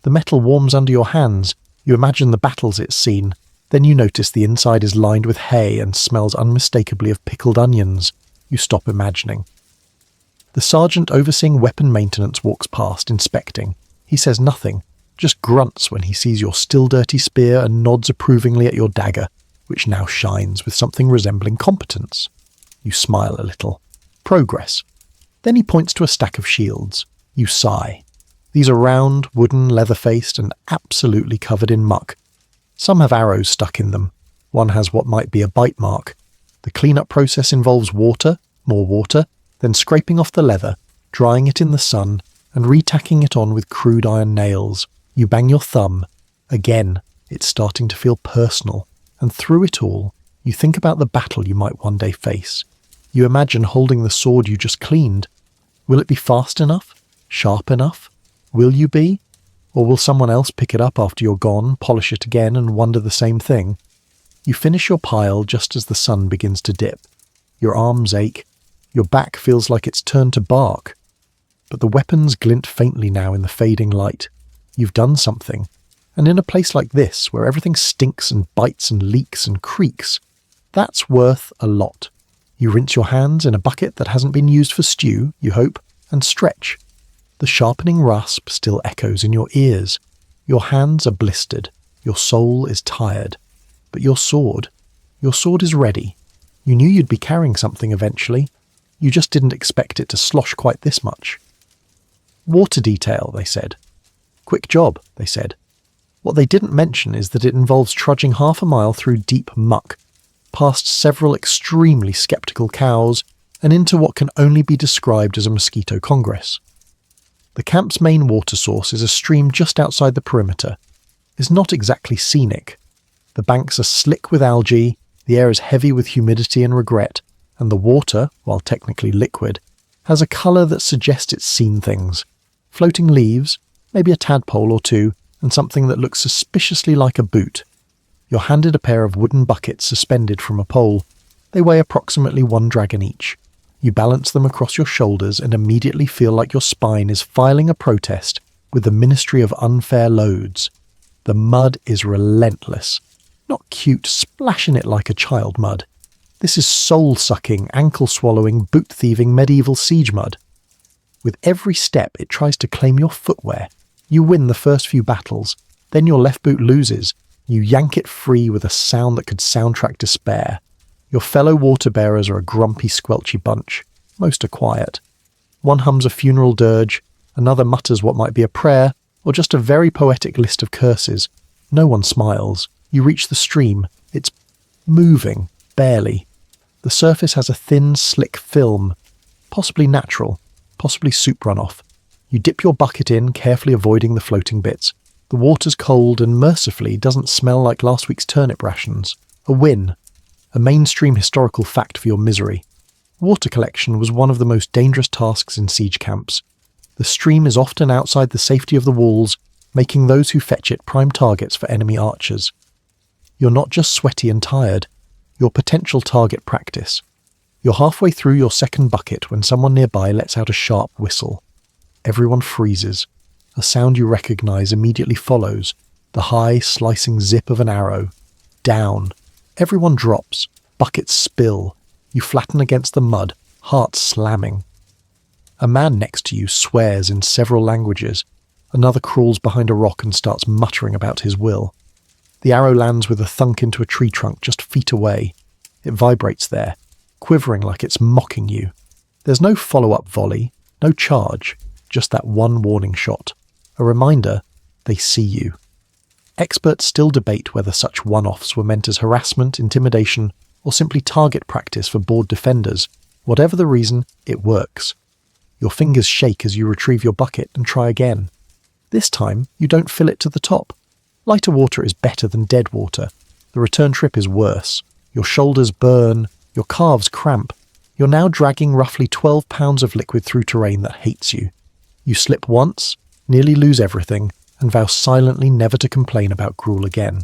The metal warms under your hands. You imagine the battles it's seen. Then you notice the inside is lined with hay and smells unmistakably of pickled onions. You stop imagining. The sergeant overseeing weapon maintenance walks past, inspecting. He says nothing, just grunts when he sees your still dirty spear and nods approvingly at your dagger, which now shines with something resembling competence. You smile a little. Progress. Then he points to a stack of shields. You sigh. These are round, wooden, leather-faced, and absolutely covered in muck. Some have arrows stuck in them. One has what might be a bite mark. The clean-up process involves water, more water, then scraping off the leather, drying it in the sun, and retacking it on with crude iron nails. You bang your thumb. Again, it's starting to feel personal. And through it all, you think about the battle you might one day face. You imagine holding the sword you just cleaned. Will it be fast enough? Sharp enough? Will you be? Or will someone else pick it up after you're gone, polish it again, and wonder the same thing? You finish your pile just as the sun begins to dip. Your arms ache. Your back feels like it's turned to bark. But the weapons glint faintly now in the fading light. You've done something. And in a place like this, where everything stinks and bites and leaks and creaks, that's worth a lot. You rinse your hands in a bucket that hasn't been used for stew, you hope, and stretch. The sharpening rasp still echoes in your ears. Your hands are blistered. Your soul is tired. But your sword is ready. You knew you'd be carrying something eventually. You just didn't expect it to slosh quite this much. Water detail, they said. Quick job, they said. What they didn't mention is that it involves trudging half a mile through deep muck, past several extremely sceptical cows, and into what can only be described as a mosquito congress. The camp's main water source is a stream just outside the perimeter. It's not exactly scenic. The banks are slick with algae, the air is heavy with humidity and regret, and the water, while technically liquid, has a colour that suggests it's seen things. Floating leaves, maybe a tadpole or two, and something that looks suspiciously like a boot. You're handed a pair of wooden buckets suspended from a pole. They weigh approximately 1 dragon each. You balance them across your shoulders and immediately feel like your spine is filing a protest with the Ministry of Unfair Loads. The mud is relentless. Not cute, splashing it like a child mud. This is soul-sucking, ankle-swallowing, boot-thieving medieval siege mud. With every step it tries to claim your footwear. You win the first few battles, then your left boot loses. You yank it free with a sound that could soundtrack despair. Your fellow water-bearers are a grumpy, squelchy bunch. Most are quiet. One hums a funeral dirge, another mutters what might be a prayer, or just a very poetic list of curses. No one smiles. You reach the stream. It's moving, barely. The surface has a thin, slick film, possibly natural, possibly soup runoff. You dip your bucket in, carefully avoiding the floating bits. The water's cold and mercifully doesn't smell like last week's turnip rations. A win. A mainstream historical fact for your misery. Water collection was one of the most dangerous tasks in siege camps. The stream is often outside the safety of the walls, making those who fetch it prime targets for enemy archers. You're not just sweaty and tired, you're potential target practice. You're halfway through your second bucket when someone nearby lets out a sharp whistle. Everyone freezes. A sound you recognise immediately follows, the high, slicing zip of an arrow. Down. Everyone drops. Buckets spill. You flatten against the mud, heart slamming. A man next to you swears in several languages. Another crawls behind a rock and starts muttering about his will. The arrow lands with a thunk into a tree trunk just feet away. It vibrates there, quivering like it's mocking you. There's no follow-up volley, no charge, just that one warning shot. A reminder, they see you. Experts still debate whether such one-offs were meant as harassment, intimidation, or simply target practice for bored defenders. Whatever the reason, it works. Your fingers shake as you retrieve your bucket and try again. This time, you don't fill it to the top. Lighter water is better than dead water. The return trip is worse. Your shoulders burn, your calves cramp. You're now dragging roughly 12 pounds of liquid through terrain that hates you. You slip once, nearly lose everything, and vow silently never to complain about gruel again.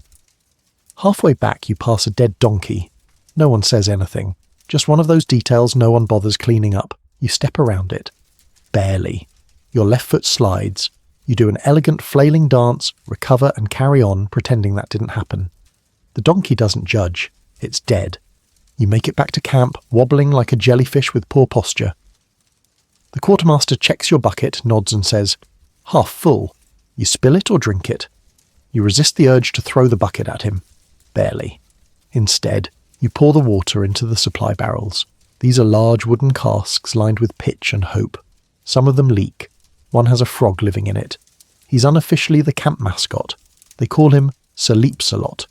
Halfway back you pass a dead donkey. No one says anything. Just one of those details no one bothers cleaning up. You step around it. Barely. Your left foot slides. You do an elegant flailing dance, recover and carry on, pretending that didn't happen. The donkey doesn't judge. It's dead. You make it back to camp, wobbling like a jellyfish with poor posture. The quartermaster checks your bucket, nods and says, "Half full." You spill it or drink it. You resist the urge to throw the bucket at him. Barely. Instead, you pour the water into the supply barrels. These are large wooden casks lined with pitch and hope. Some of them leak. One has a frog living in it. He's unofficially the camp mascot. They call him Sir Leaps-a-Lot.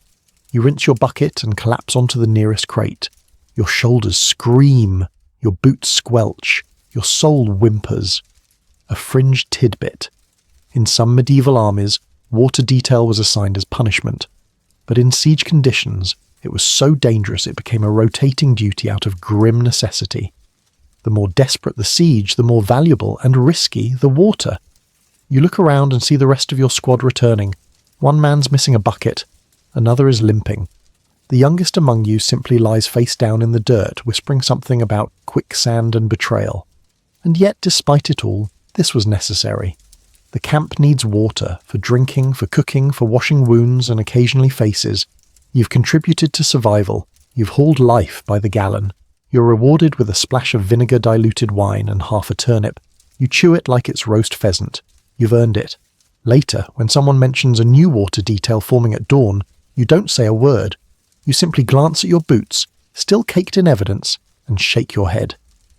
You rinse your bucket and collapse onto the nearest crate. Your shoulders scream. Your boots squelch. Your soul whimpers. A fringe tidbit. In some medieval armies, water detail was assigned as punishment. But in siege conditions, it was so dangerous it became a rotating duty out of grim necessity. The more desperate the siege, the more valuable and risky the water. You look around and see the rest of your squad returning. One man's missing a bucket. Another is limping. The youngest among you simply lies face down in the dirt, whispering something about quicksand and betrayal. And yet, despite it all, this was necessary. The camp needs water, for drinking, for cooking, for washing wounds and occasionally faces. You've contributed to survival. You've hauled life by the gallon. You're rewarded with a splash of vinegar-diluted wine and half a turnip. You chew it like it's roast pheasant. You've earned it. Later, when someone mentions a new water detail forming at dawn, you don't say a word. You simply glance at your boots, still caked in evidence, and shake your head.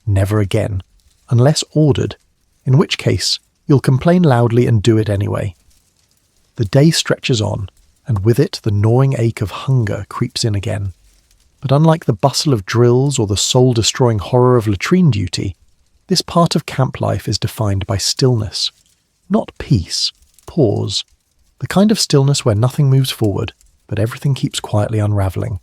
Never again. Unless ordered, in which case you'll complain loudly and do it anyway. The day stretches on, and with it the gnawing ache of hunger creeps in again. But unlike the bustle of drills or the soul-destroying horror of latrine duty, this part of camp life is defined by stillness. Not peace, pause. The kind of stillness where nothing moves forward, but everything keeps quietly unravelling.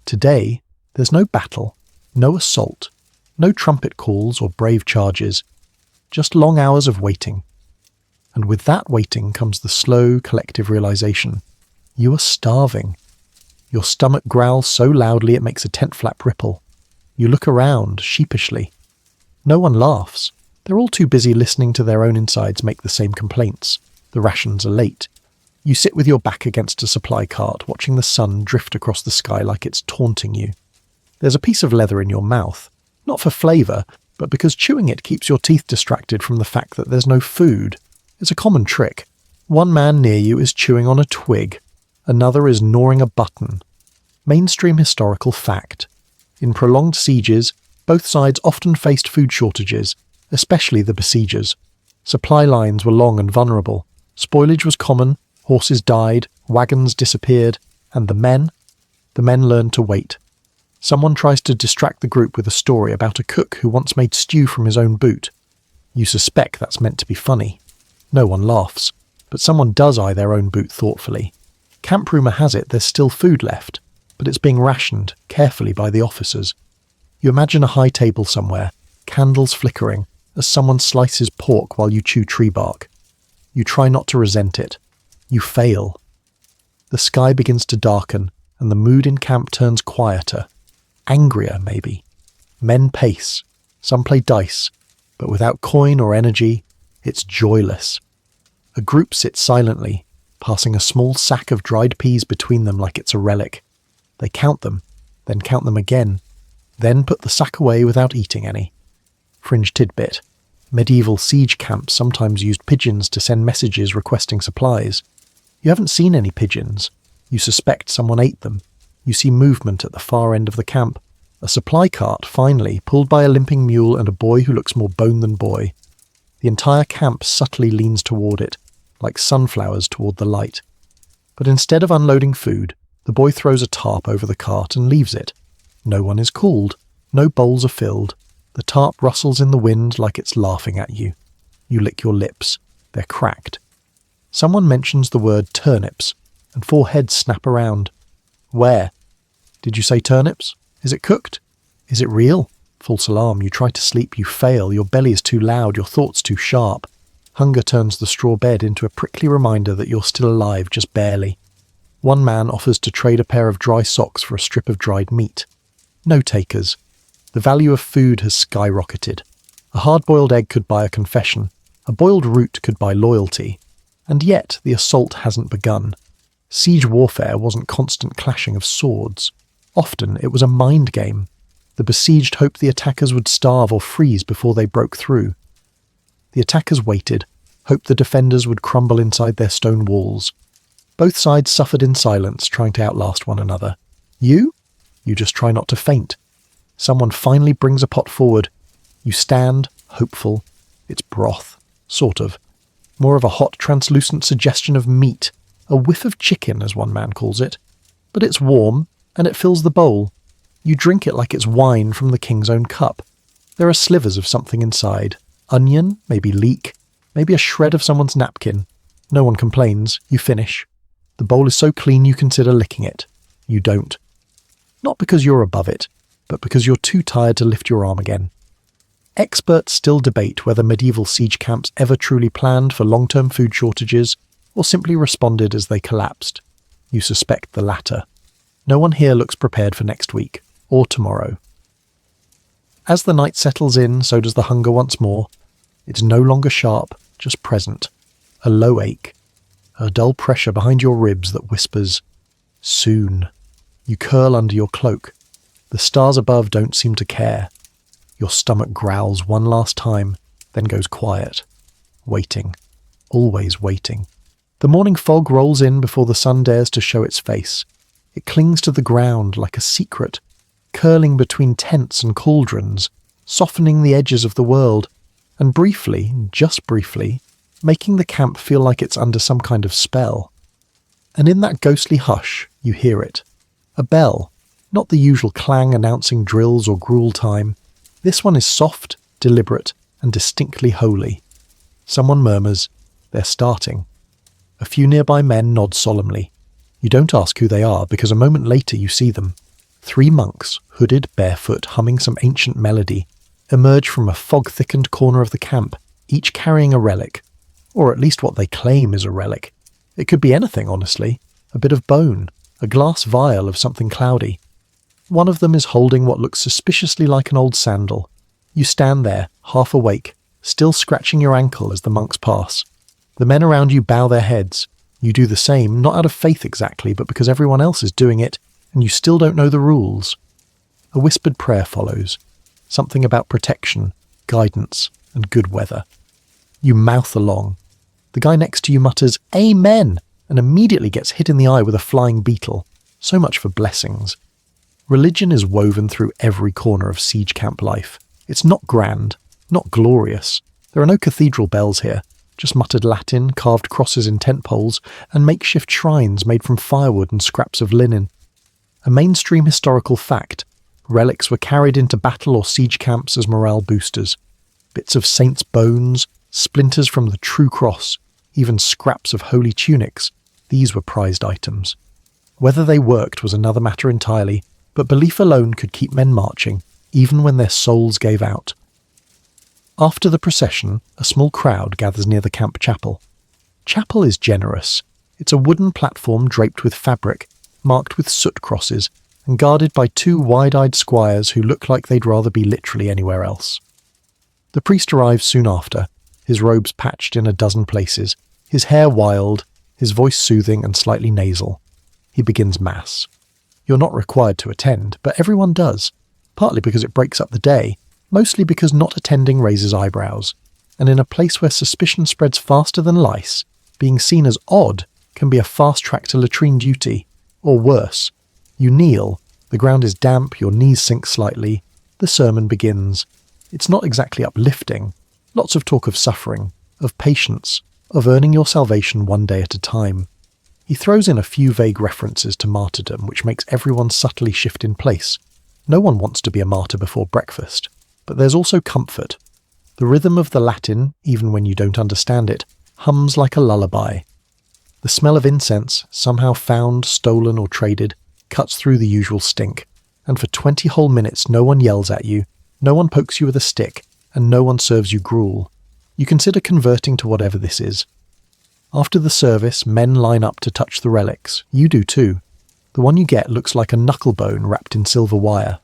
Today, there's no battle, No assault, no trumpet calls or brave charges, just long hours of waiting. And with that waiting comes the slow, collective realization. You are starving. Your stomach growls so loudly it makes a tent flap ripple. You look around, sheepishly. No one laughs. They're all too busy listening to their own insides make the same complaints. The rations are late. You sit with your back against a supply cart, watching the sun drift across the sky like it's taunting you. There's a piece of leather in your mouth, not for flavour, but because chewing it keeps your teeth distracted from the fact that there's no food. It's a common trick. One man near you is chewing on a twig. Another is gnawing a button. Mainstream historical fact. In prolonged sieges, both sides often faced food shortages, especially the besiegers. Supply lines were long and vulnerable. Spoilage was common, horses died, wagons disappeared, and the men learned to wait. Someone tries to distract the group with a story about a cook who once made stew from his own boot. You suspect that's meant to be funny. No one laughs, but someone does eye their own boot thoughtfully. Camp rumour has it there's still food left, but it's being rationed carefully by the officers. You imagine a high table somewhere, candles flickering, as someone slices pork while you chew tree bark. You try not to resent it. You fail. The sky begins to darken, and the mood in camp turns quieter. Angrier, maybe. Men pace. Some play dice, but without coin or energy, it's joyless. A group sits silently, passing a small sack of dried peas between them like it's a relic. They count them, then count them again, then put the sack away without eating any. Fringe tidbit. Medieval siege camps sometimes used pigeons to send messages requesting supplies. You haven't seen any pigeons. You suspect someone ate them. You see movement at the far end of the camp. A supply cart, finally, pulled by a limping mule and a boy who looks more bone than boy. The entire camp subtly leans toward it, like sunflowers toward the light. But instead of unloading food, the boy throws a tarp over the cart and leaves it. No one is called. No bowls are filled. The tarp rustles in the wind like it's laughing at you. You lick your lips. They're cracked. Someone mentions the word turnips, and 4 heads snap around. Where? Did you say turnips? Is it cooked? Is it real? False alarm. You try to sleep. You fail. Your belly is too loud. Your thoughts too sharp. Hunger turns the straw bed into a prickly reminder that you're still alive, just barely. One man offers to trade a pair of dry socks for a strip of dried meat. No takers. The value of food has skyrocketed. A hard-boiled egg could buy a confession. A boiled root could buy loyalty. And yet the assault hasn't begun. Siege warfare wasn't constant clashing of swords. Often it was a mind game. The besieged hoped the attackers would starve or freeze before they broke through. The attackers waited, hoped the defenders would crumble inside their stone walls. Both sides suffered in silence, trying to outlast one another. You just try not to faint. Someone finally brings a pot forward. You stand, hopeful. It's broth, sort of. More of a hot, translucent suggestion of meat. A whiff of chicken, as one man calls it. But it's warm, and it fills the bowl. You drink it like it's wine from the king's own cup. There are slivers of something inside. Onion, maybe leek, maybe a shred of someone's napkin. No one complains. You finish. The bowl is so clean you consider licking it. You don't. Not because you're above it, but because you're too tired to lift your arm again. Experts still debate whether medieval siege camps ever truly planned for long-term food shortages or simply responded as they collapsed. You suspect the latter. No one here looks prepared for next week, or tomorrow. As the night settles in, so does the hunger once more. It's no longer sharp, just present. A low ache. A dull pressure behind your ribs that whispers, soon. You curl under your cloak. The stars above don't seem to care. Your stomach growls one last time, then goes quiet. Waiting. Always waiting. The morning fog rolls in before the sun dares to show its face. It clings to the ground like a secret, curling between tents and cauldrons, softening the edges of the world, and briefly, just briefly, making the camp feel like it's under some kind of spell. And in that ghostly hush, you hear it. A bell, not the usual clang announcing drills or gruel time. This one is soft, deliberate, and distinctly holy. Someone murmurs, "They're starting." A few nearby men nod solemnly. You don't ask who they are because a moment later you see them. 3 monks, hooded, barefoot, humming some ancient melody, emerge from a fog-thickened corner of the camp, each carrying a relic. Or at least what they claim is a relic. It could be anything, honestly. A bit of bone, a glass vial of something cloudy. One of them is holding what looks suspiciously like an old sandal. You stand there, half awake, still scratching your ankle as the monks pass. The men around you bow their heads. You do the same, not out of faith exactly, but because everyone else is doing it, and you still don't know the rules. A whispered prayer follows. Something about protection, guidance, and good weather. You mouth along. The guy next to you mutters, "Amen!" and immediately gets hit in the eye with a flying beetle. So much for blessings. Religion is woven through every corner of siege camp life. It's not grand, not glorious. There are no cathedral bells here, just muttered Latin, carved crosses in tent poles, and makeshift shrines made from firewood and scraps of linen. A mainstream historical fact, relics were carried into battle or siege camps as morale boosters. Bits of saints' bones, splinters from the true cross, even scraps of holy tunics, these were prized items. Whether they worked was another matter entirely, but belief alone could keep men marching, even when their souls gave out. After the procession, a small crowd gathers near the camp chapel. Chapel is generous. It's a wooden platform draped with fabric, marked with soot crosses, and guarded by 2 wide-eyed squires who look like they'd rather be literally anywhere else. The priest arrives soon after, his robes patched in a dozen places, his hair wild, his voice soothing and slightly nasal. He begins Mass. You're not required to attend, but everyone does, partly because it breaks up the day, mostly because not attending raises eyebrows, and in a place where suspicion spreads faster than lice, being seen as odd can be a fast track to latrine duty, or worse. You kneel, the ground is damp, your knees sink slightly, the sermon begins. It's not exactly uplifting, lots of talk of suffering, of patience, of earning your salvation one day at a time. He throws in a few vague references to martyrdom, which makes everyone subtly shift in place. No one wants to be a martyr before breakfast, but there's also comfort. The rhythm of the Latin, even when you don't understand it, hums like a lullaby. The smell of incense, somehow found, stolen or traded, cuts through the usual stink, and for 20 whole minutes no one yells at you, no one pokes you with a stick, and no one serves you gruel. You consider converting to whatever this is. After the service, men line up to touch the relics. You do too. The one you get looks like a knuckle bone wrapped in silver wire.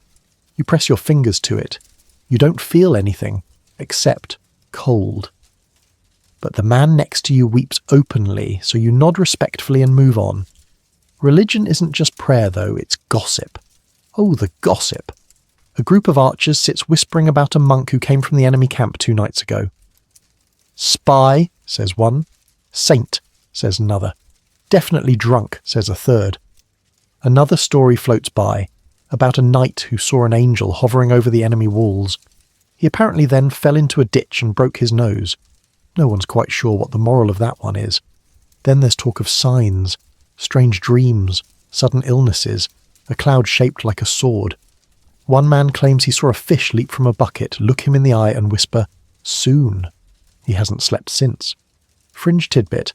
You press your fingers to it. You don't feel anything, except cold. But the man next to you weeps openly, so you nod respectfully and move on. Religion isn't just prayer, though, it's gossip. Oh, the gossip. A group of archers sits whispering about a monk who came from the enemy camp 2 nights ago. Spy, says one. Saint, says another. Definitely drunk, says a third. Another story floats by, about a knight who saw an angel hovering over the enemy walls. He apparently then fell into a ditch and broke his nose. No one's quite sure what the moral of that one is. Then there's talk of signs, strange dreams, sudden illnesses, a cloud shaped like a sword. One man claims he saw a fish leap from a bucket, look him in the eye and whisper, "Soon." He hasn't slept since. Fringe tidbit.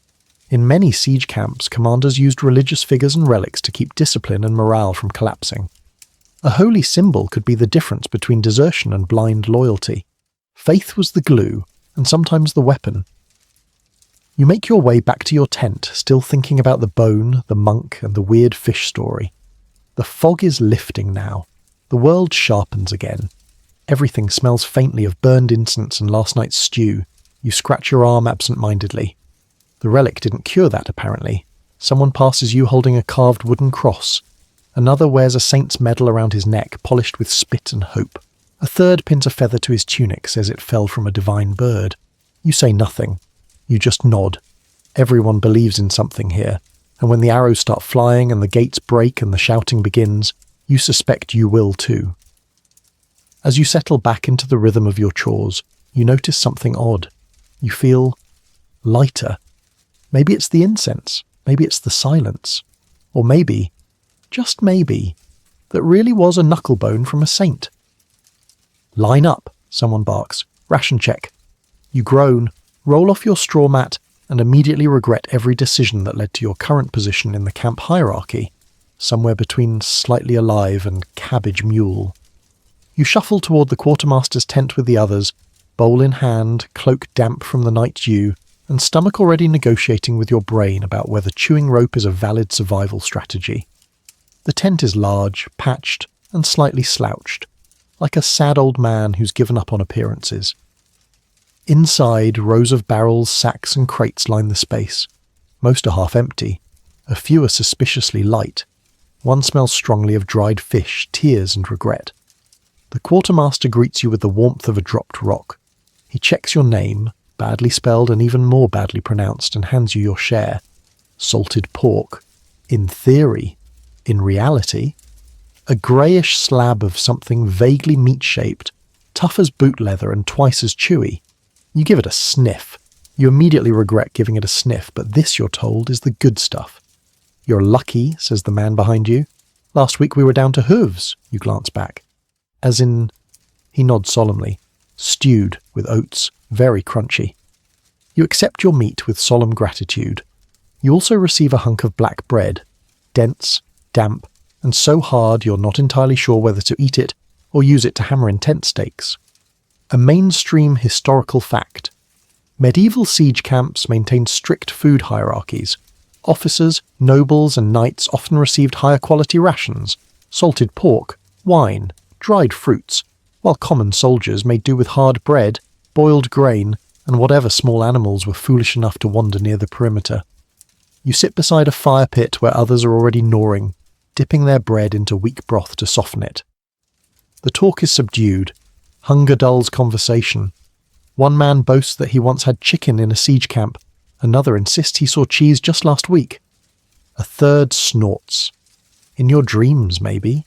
In many siege camps, commanders used religious figures and relics to keep discipline and morale from collapsing. A holy symbol could be the difference between desertion and blind loyalty. Faith was the glue, and sometimes the weapon. You make your way back to your tent, still thinking about the bone, the monk, and the weird fish story. The fog is lifting now. The world sharpens again. Everything smells faintly of burned incense and last night's stew. You scratch your arm absent-mindedly. The relic didn't cure that, apparently. Someone passes you holding a carved wooden cross. Another wears a saint's medal around his neck, polished with spit and hope. A third pins a feather to his tunic, says it fell from a divine bird. You say nothing. You just nod. Everyone believes in something here, and when the arrows start flying and the gates break and the shouting begins, you suspect you will too. As you settle back into the rhythm of your chores, you notice something odd. You feel lighter. Maybe it's the incense, maybe it's the silence, or maybe, just maybe, that really was a knucklebone from a saint. Line up, someone barks. Ration check. You groan, roll off your straw mat, and immediately regret every decision that led to your current position in the camp hierarchy. somewhere between slightly alive and cabbage mule. You shuffle toward the quartermaster's tent with the others, bowl in hand, cloak damp from the night dew, and stomach already negotiating with your brain about whether chewing rope is a valid survival strategy. The tent is large, patched, and slightly slouched, like a sad old man who's given up on appearances. Inside, rows of barrels, sacks, and crates line the space. Most are half empty. A few are suspiciously light. One smells strongly of dried fish, tears, and regret. The quartermaster greets you with the warmth of a dropped rock. He checks your name, badly spelled and even more badly pronounced, and hands you your share. Salted pork. In theory. In reality. A greyish slab of something vaguely meat-shaped, tough as boot leather and twice as chewy. You give it a sniff. You immediately regret giving it a sniff, but this, you're told, is the good stuff. You're lucky, says the man behind you. Last week we were down to hooves, you glance back. As in, he nods solemnly, stewed with oats, very crunchy. You accept your meat with solemn gratitude. You also receive a hunk of black bread, dense, damp, and so hard you're not entirely sure whether to eat it or use it to hammer in tent stakes. A mainstream historical fact. Medieval siege camps maintained strict food hierarchies. Officers, nobles, and knights often received higher quality rations, salted pork, wine, dried fruits, while common soldiers made do with hard bread, boiled grain, and whatever small animals were foolish enough to wander near the perimeter. You sit beside a fire pit where others are already gnawing, dipping their bread into weak broth to soften it. The talk is subdued. Hunger dulls conversation. One man boasts that he once had chicken in a siege camp. Another insists he saw cheese just last week. A third snorts. In your dreams, maybe.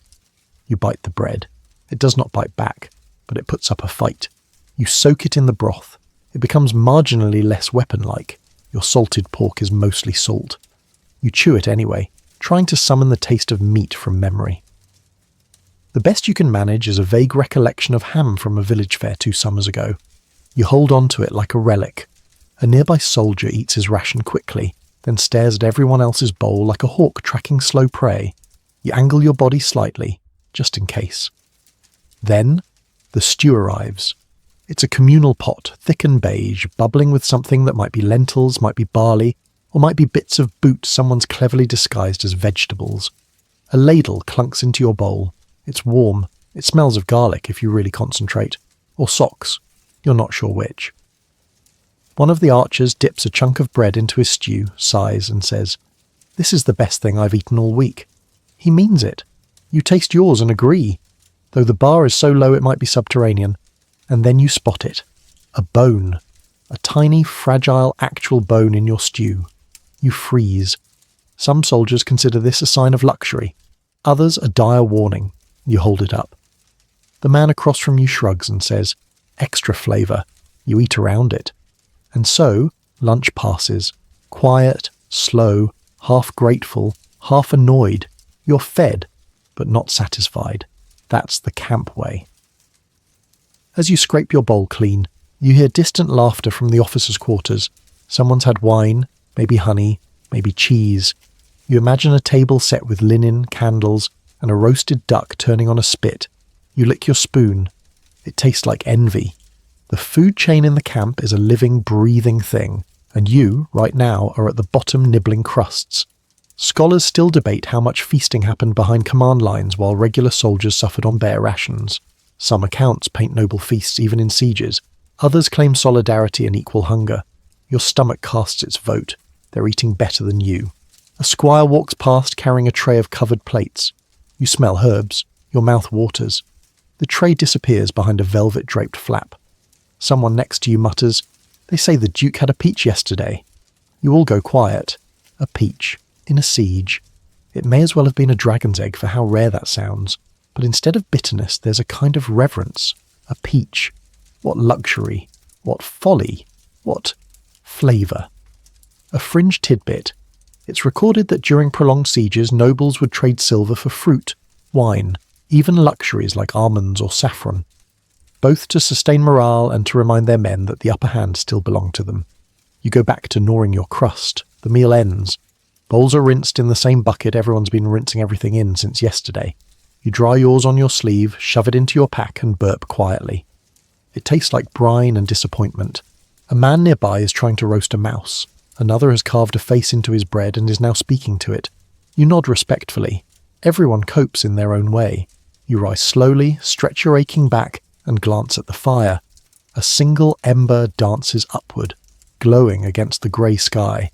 You bite the bread. It does not bite back, but it puts up a fight. You soak it in the broth. It becomes marginally less weapon-like. Your salted pork is mostly salt. You chew it anyway, trying to summon the taste of meat from memory. The best you can manage is a vague recollection of ham from a village fair 2 summers ago. You hold on to it like a relic. A nearby soldier eats his ration quickly, then stares at everyone else's bowl like a hawk tracking slow prey. You angle your body slightly, just in case. Then, the stew arrives. It's a communal pot, thick and beige, bubbling with something that might be lentils, might be barley, or might be bits of boot someone's cleverly disguised as vegetables. A ladle clunks into your bowl. It's warm. It smells of garlic if you really concentrate. Or socks. You're not sure which. One of the archers dips a chunk of bread into his stew, sighs, and says, "This is the best thing I've eaten all week." He means it. You taste yours and agree, though the bar is so low it might be subterranean. And then you spot it. A bone. A tiny, fragile, actual bone in your stew. You freeze. Some soldiers consider this a sign of luxury. Others a dire warning. You hold it up. The man across from you shrugs and says, "Extra flavour." You eat around it. And so, lunch passes. Quiet, slow, half grateful, half annoyed. You're fed, but not satisfied. That's the camp way. As you scrape your bowl clean, you hear distant laughter from the officers' quarters. Someone's had wine, maybe honey, maybe cheese. You imagine a table set with linen, candles, and a roasted duck turning on a spit. You lick your spoon. It tastes like envy. The food chain in the camp is a living, breathing thing, and you, right now, are at the bottom nibbling crusts. Scholars still debate how much feasting happened behind command lines while regular soldiers suffered on bare rations. Some accounts paint noble feasts even in sieges. Others claim solidarity and equal hunger. Your stomach casts its vote. They're eating better than you. A squire walks past carrying a tray of covered plates. You smell herbs. Your mouth waters. The tray disappears behind a velvet-draped flap. Someone next to you mutters, "They say the Duke had a peach yesterday." You all go quiet. A peach. In a siege. It may as well have been a dragon's egg for how rare that sounds. But instead of bitterness, there's a kind of reverence. A peach. What luxury. What folly. What flavour. A fringe tidbit. It's recorded that during prolonged sieges, nobles would trade silver for fruit, wine, even luxuries like almonds or saffron, both to sustain morale and to remind their men that the upper hand still belonged to them. You go back to gnawing your crust. The meal ends. Bowls are rinsed in the same bucket everyone's been rinsing everything in since yesterday. You dry yours on your sleeve, shove it into your pack and burp quietly. It tastes like brine and disappointment. A man nearby is trying to roast a mouse. Another has carved a face into his bread and is now speaking to it. You nod respectfully. Everyone copes in their own way. You rise slowly, stretch your aching back, and glance at the fire. A single ember dances upward, glowing against the grey sky.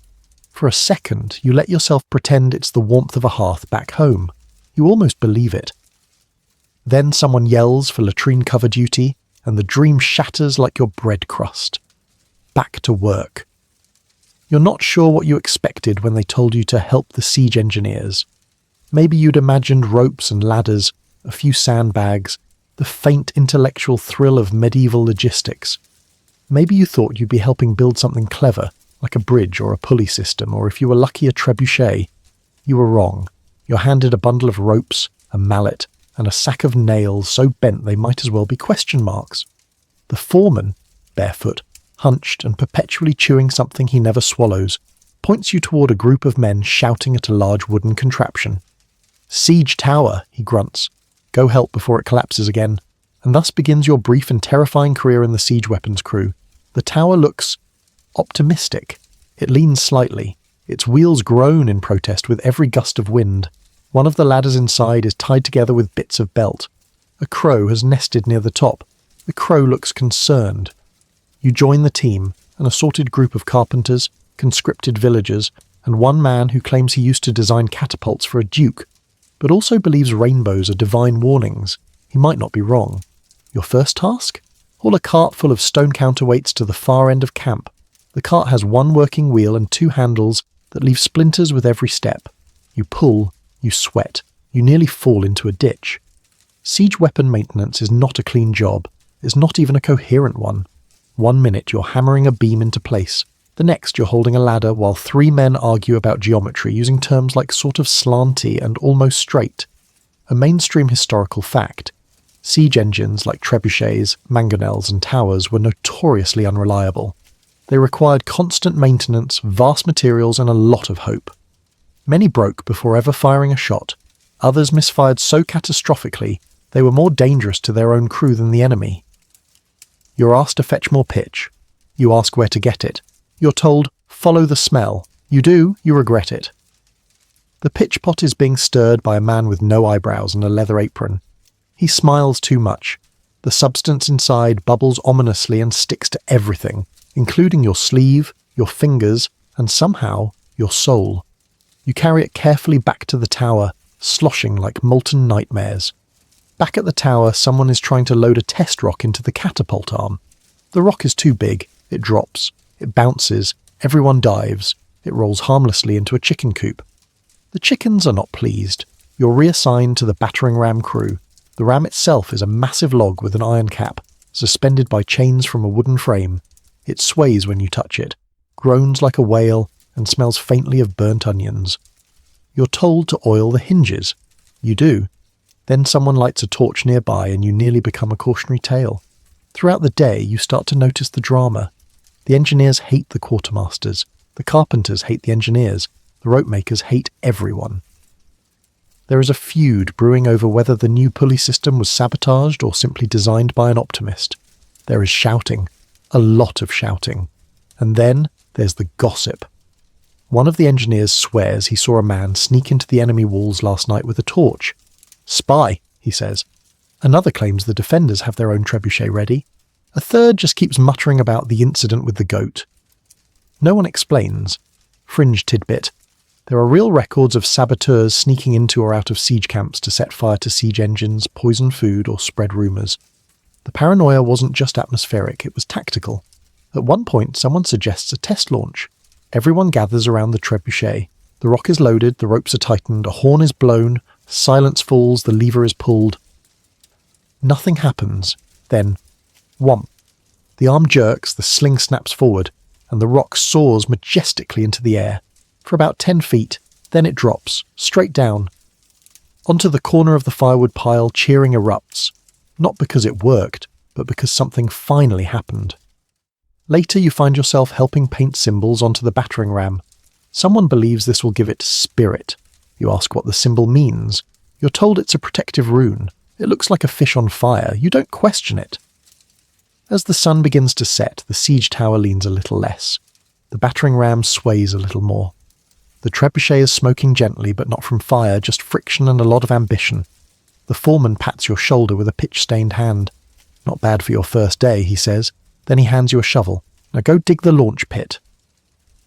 For a second, you let yourself pretend it's the warmth of a hearth back home. You almost believe it. Then someone yells for latrine cover duty, and the dream shatters like your bread crust. Back to work. You're not sure what you expected when they told you to help the siege engineers. Maybe you'd imagined ropes and ladders, a few sandbags, the faint intellectual thrill of medieval logistics. Maybe you thought you'd be helping build something clever, like a bridge or a pulley system, or if you were lucky, a trebuchet. You were wrong. You're handed a bundle of ropes, a mallet, and a sack of nails so bent they might as well be question marks. The foreman, barefoot, hunched and perpetually chewing something he never swallows, points you toward a group of men shouting at a large wooden contraption. "Siege tower," he grunts. "Go help before it collapses again." And thus begins your brief and terrifying career in the siege weapons crew. The tower looks optimistic. It leans slightly. Its wheels groan in protest with every gust of wind. One of the ladders inside is tied together with bits of belt. A crow has nested near the top. The crow looks concerned. You join the team, an assorted group of carpenters, conscripted villagers, and one man who claims he used to design catapults for a duke, but also believes rainbows are divine warnings. He might not be wrong. Your first task? Haul a cart full of stone counterweights to the far end of camp. The cart has one working wheel and two handles that leave splinters with every step. You pull, you sweat, you nearly fall into a ditch. Siege weapon maintenance is not a clean job. It's not even a coherent one. 1 minute you're hammering a beam into place. The next you're holding a ladder while 3 men argue about geometry using terms like sort of slanty and almost straight. A mainstream historical fact. Siege engines like trebuchets, mangonels and towers were notoriously unreliable. They required constant maintenance, vast materials and a lot of hope. Many broke before ever firing a shot. Others misfired so catastrophically they were more dangerous to their own crew than the enemy. You're asked to fetch more pitch. You ask where to get it. You're told, follow the smell. You do, you regret it. The pitch pot is being stirred by a man with no eyebrows and a leather apron. He smiles too much. The substance inside bubbles ominously and sticks to everything, including your sleeve, your fingers, and somehow your soul. You carry it carefully back to the tower, sloshing like molten nightmares. Back at the tower, someone is trying to load a test rock into the catapult arm. The rock is too big. It drops. It bounces. Everyone dives. It rolls harmlessly into a chicken coop. The chickens are not pleased. You're reassigned to the battering ram crew. The ram itself is a massive log with an iron cap, suspended by chains from a wooden frame. It sways when you touch it, groans like a whale, and smells faintly of burnt onions. You're told to oil the hinges. You do. Then someone lights a torch nearby and you nearly become a cautionary tale. Throughout the day, you start to notice the drama. The engineers hate the quartermasters. The carpenters hate the engineers. The rope makers hate everyone. There is a feud brewing over whether the new pulley system was sabotaged or simply designed by an optimist. There is shouting. A lot of shouting. And then there's the gossip. One of the engineers swears he saw a man sneak into the enemy walls last night with a torch. "Spy," he says. Another claims the defenders have their own trebuchet ready. A third just keeps muttering about the incident with the goat. No one explains. Fringe tidbit. There are real records of saboteurs sneaking into or out of siege camps to set fire to siege engines, poison food, or spread rumours. The paranoia wasn't just atmospheric, it was tactical. At one point, someone suggests a test launch. Everyone gathers around the trebuchet. The rock is loaded, the ropes are tightened, a horn is blown, silence falls, the lever is pulled. Nothing happens. Then, whomp. The arm jerks, the sling snaps forward, and the rock soars majestically into the air. For about 10 feet, then it drops, straight down. Onto the corner of the firewood pile, cheering erupts. Not because it worked, but because something finally happened. Later you find yourself helping paint symbols onto the battering ram. Someone believes this will give it spirit. You ask what the symbol means. You're told it's a protective rune. It looks like a fish on fire. You don't question it. As the sun begins to set, the siege tower leans a little less. The battering ram sways a little more. The trebuchet is smoking gently, but not from fire, just friction and a lot of ambition. The foreman pats your shoulder with a pitch-stained hand. "Not bad for your first day," he says. Then he hands you a shovel. "Now go dig the launch pit."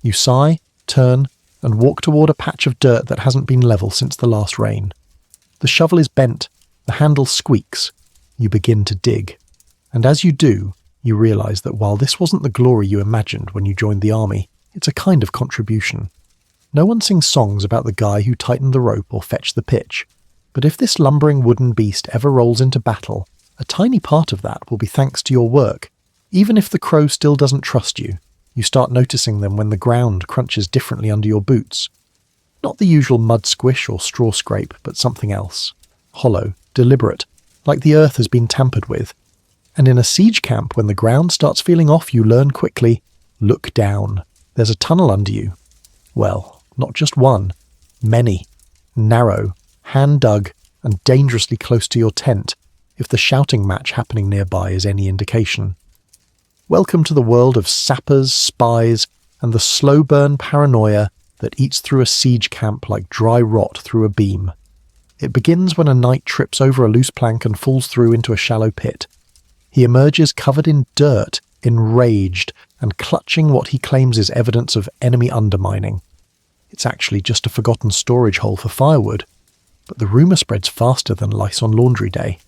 You sigh, turn, and walk toward a patch of dirt that hasn't been level since the last rain. The shovel is bent. The handle squeaks. You begin to dig. And as you do, you realize that while this wasn't the glory you imagined when you joined the army, it's a kind of contribution. No one sings songs about the guy who tightened the rope or fetched the pitch. But if this lumbering wooden beast ever rolls into battle, a tiny part of that will be thanks to your work. Even if the crow still doesn't trust you, you start noticing them when the ground crunches differently under your boots. Not the usual mud squish or straw scrape, but something else. Hollow, deliberate, like the earth has been tampered with. And in a siege camp, when the ground starts feeling off, you learn quickly, look down. There's a tunnel under you. Well, not just one. Many. Narrow, hand-dug, and dangerously close to your tent, if the shouting match happening nearby is any indication. Welcome to the world of sappers, spies, and the slow-burn paranoia that eats through a siege camp like dry rot through a beam. It begins when a knight trips over a loose plank and falls through into a shallow pit. He emerges covered in dirt, enraged, and clutching what he claims is evidence of enemy undermining. It's actually just a forgotten storage hole for firewood. But the rumour spreads faster than lice on laundry day.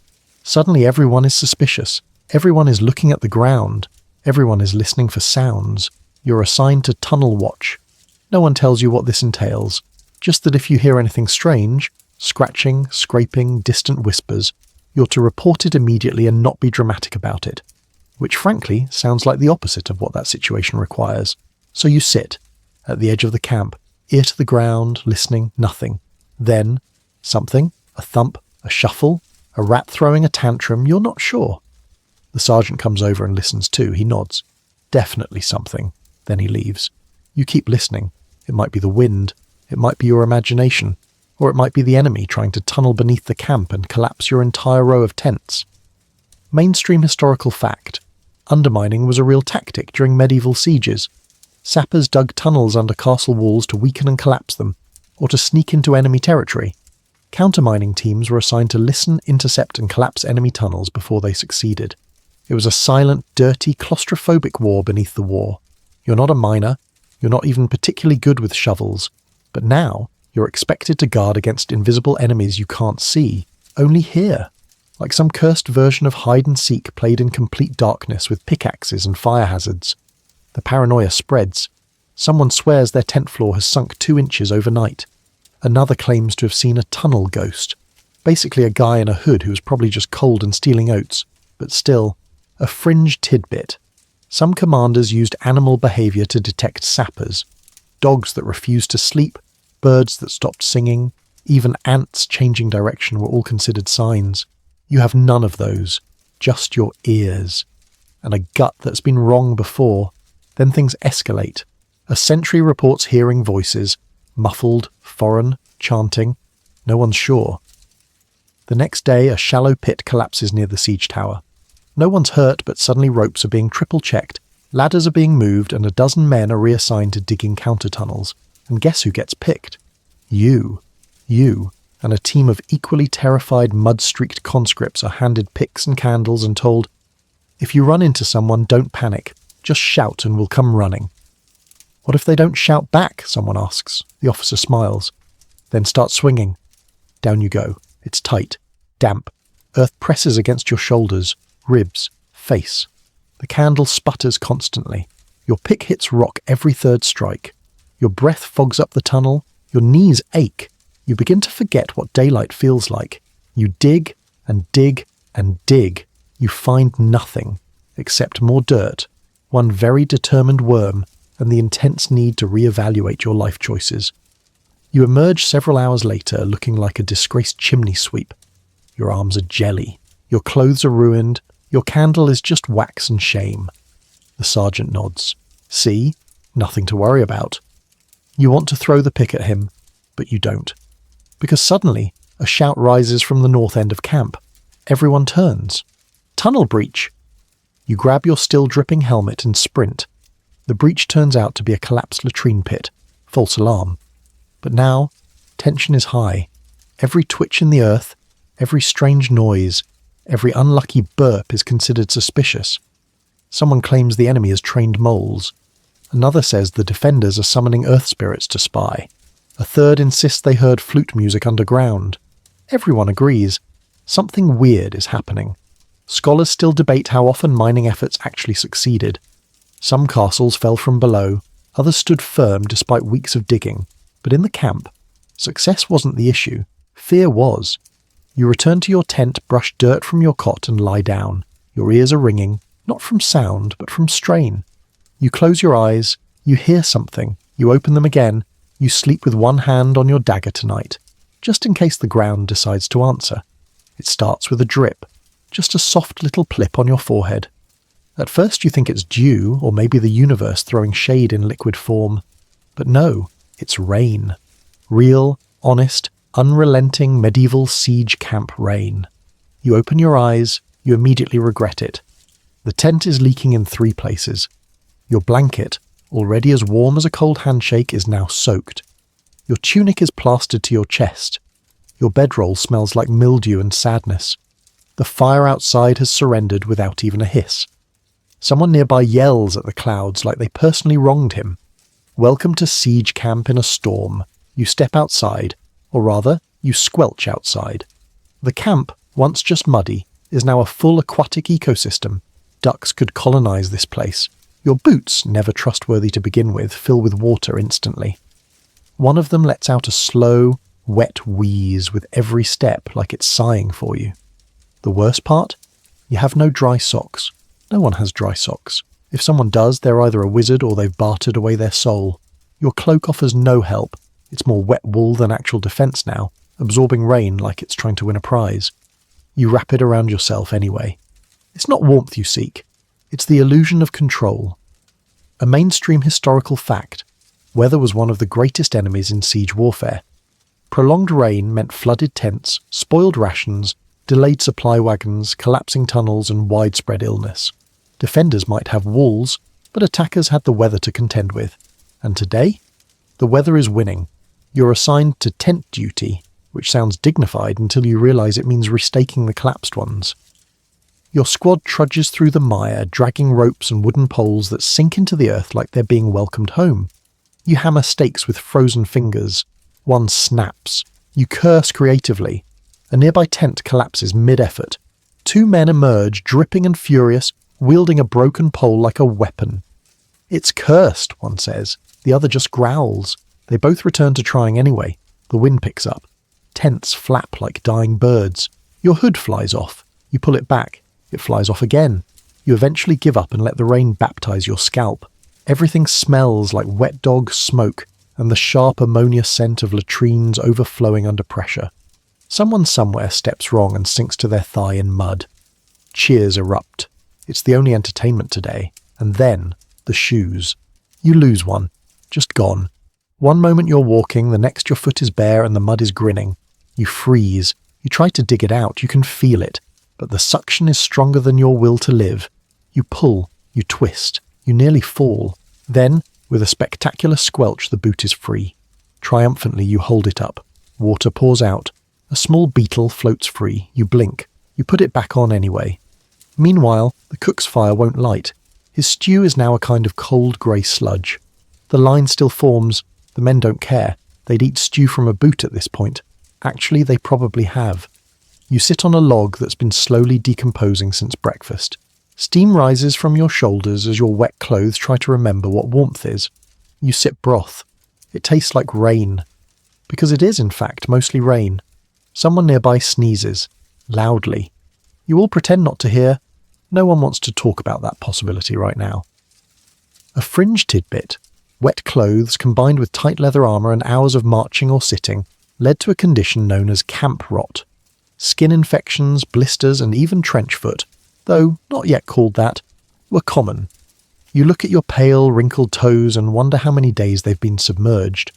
Suddenly everyone is suspicious. Everyone is looking at the ground. Everyone is listening for sounds. You're assigned to tunnel watch. No one tells you what this entails, just that if you hear anything strange, scratching, scraping, distant whispers, you're to report it immediately and not be dramatic about it, which frankly sounds like the opposite of what that situation requires. So you sit, at the edge of the camp, ear to the ground, listening, nothing. Then, something, a thump, a shuffle, a rat throwing a tantrum, you're not sure. The sergeant comes over and listens too. He nods. Definitely something. Then he leaves. You keep listening. It might be the wind. It might be your imagination. Or it might be the enemy trying to tunnel beneath the camp and collapse your entire row of tents. Mainstream historical fact. Undermining was a real tactic during medieval sieges. Sappers dug tunnels under castle walls to weaken and collapse them, or to sneak into enemy territory. Countermining teams were assigned to listen, intercept and collapse enemy tunnels before they succeeded. It was a silent, dirty, claustrophobic war beneath the war. You're not a miner. You're not even particularly good with shovels. But now, you're expected to guard against invisible enemies you can't see, only hear. Like some cursed version of hide-and-seek played in complete darkness with pickaxes and fire hazards. The paranoia spreads. Someone swears their tent floor has sunk 2 inches overnight. Another claims to have seen a tunnel ghost. Basically a guy in a hood who was probably just cold and stealing oats. But still, a fringe tidbit. Some commanders used animal behaviour to detect sappers. Dogs that refused to sleep, birds that stopped singing, even ants changing direction were all considered signs. You have none of those, just your ears. And a gut that's been wrong before. Then things escalate. A sentry reports hearing voices, muffled, foreign, chanting. No one's sure. The next day, a shallow pit collapses near the siege tower. No one's hurt, but suddenly ropes are being triple-checked, ladders are being moved, and a dozen men are reassigned to digging counter-tunnels. And guess who gets picked? You, and a team of equally terrified mud-streaked conscripts are handed picks and candles and told, "If you run into someone, don't panic. Just shout and we'll come running." "What if they don't shout back?" someone asks. The officer smiles. "Then start swinging." Down you go. It's tight, damp. Earth presses against your shoulders, ribs, face. The candle sputters constantly. Your pick hits rock every third strike. Your breath fogs up the tunnel. Your knees ache. You begin to forget what daylight feels like. You dig and dig and dig. You find nothing, except more dirt, one very determined worm, and the intense need to reevaluate your life choices. You emerge several hours later looking like a disgraced chimney sweep. Your arms are jelly. Your clothes are ruined. Your candle is just wax and shame. The sergeant nods. "See? Nothing to worry about." You want to throw the pick at him, but you don't. Because suddenly, a shout rises from the north end of camp. Everyone turns. Tunnel breach! You grab your still dripping helmet and sprint. The breach turns out to be a collapsed latrine pit. False alarm. But now, tension is high. Every twitch in the earth, every strange noise, every unlucky burp is considered suspicious. Someone claims the enemy has trained moles. Another says the defenders are summoning earth spirits to spy. A third insists they heard flute music underground. Everyone agrees. Something weird is happening. Scholars still debate how often mining efforts actually succeeded. Some castles fell from below, others stood firm despite weeks of digging. But in the camp, success wasn't the issue. Fear was. You return to your tent, brush dirt from your cot and lie down. Your ears are ringing, not from sound, but from strain. You close your eyes, you hear something, you open them again, you sleep with one hand on your dagger tonight, just in case the ground decides to answer. It starts with a drip, just a soft little plip on your forehead. At first you think it's dew, or maybe the universe throwing shade in liquid form. But no, it's rain. Real, honest, unrelenting medieval siege camp rain. You open your eyes, you immediately regret it. The tent is leaking in 3 places. Your blanket, already as warm as a cold handshake, is now soaked. Your tunic is plastered to your chest. Your bedroll smells like mildew and sadness. The fire outside has surrendered without even a hiss. Someone nearby yells at the clouds like they personally wronged him. Welcome to siege camp in a storm. You step outside, or rather, you squelch outside. The camp, once just muddy, is now a full aquatic ecosystem. Ducks could colonize this place. Your boots, never trustworthy to begin with, fill with water instantly. One of them lets out a slow, wet wheeze with every step like it's sighing for you. The worst part? You have no dry socks. No one has dry socks. If someone does, they're either a wizard or they've bartered away their soul. Your cloak offers no help. It's more wet wool than actual defense now, absorbing rain like it's trying to win a prize. You wrap it around yourself anyway. It's not warmth you seek. It's the illusion of control. A mainstream historical fact. Weather was one of the greatest enemies in siege warfare. Prolonged rain meant flooded tents, spoiled rations, delayed supply wagons, collapsing tunnels, and widespread illness. Defenders might have walls, but attackers had the weather to contend with. And today? The weather is winning. You're assigned to tent duty, which sounds dignified until you realise it means restaking the collapsed ones. Your squad trudges through the mire, dragging ropes and wooden poles that sink into the earth like they're being welcomed home. You hammer stakes with frozen fingers. One snaps. You curse creatively. A nearby tent collapses mid-effort. 2 men emerge, dripping and furious, wielding a broken pole like a weapon. It's cursed, one says. The other just growls. They both return to trying anyway. The wind picks up. Tents flap like dying birds. Your hood flies off. You pull it back. It flies off again. You eventually give up and let the rain baptize your scalp. Everything smells like wet dog smoke and the sharp ammonia scent of latrines overflowing under pressure. Someone somewhere steps wrong and sinks to their thigh in mud. Cheers erupt. It's the only entertainment today. And then, the shoes. You lose one. Just gone. One moment you're walking, the next your foot is bare and the mud is grinning. You freeze. You try to dig it out. You can feel it. But the suction is stronger than your will to live. You pull, you twist, you nearly fall. Then, with a spectacular squelch, the boot is free. Triumphantly, you hold it up. Water pours out. A small beetle floats free. You blink. You put it back on anyway. Meanwhile, the cook's fire won't light. His stew is now a kind of cold grey sludge. The line still forms. The men don't care. They'd eat stew from a boot at this point. Actually, they probably have. You sit on a log that's been slowly decomposing since breakfast. Steam rises from your shoulders as your wet clothes try to remember what warmth is. You sip broth. It tastes like rain. Because it is, in fact, mostly rain. Someone nearby sneezes. Loudly. You all pretend not to hear. No one wants to talk about that possibility right now. A fringe tidbit. Wet clothes combined with tight leather armour and hours of marching or sitting led to a condition known as camp rot. Skin infections, blisters, and even trench foot, though not yet called that, were common. You look at your pale, wrinkled toes and wonder how many days they've been submerged.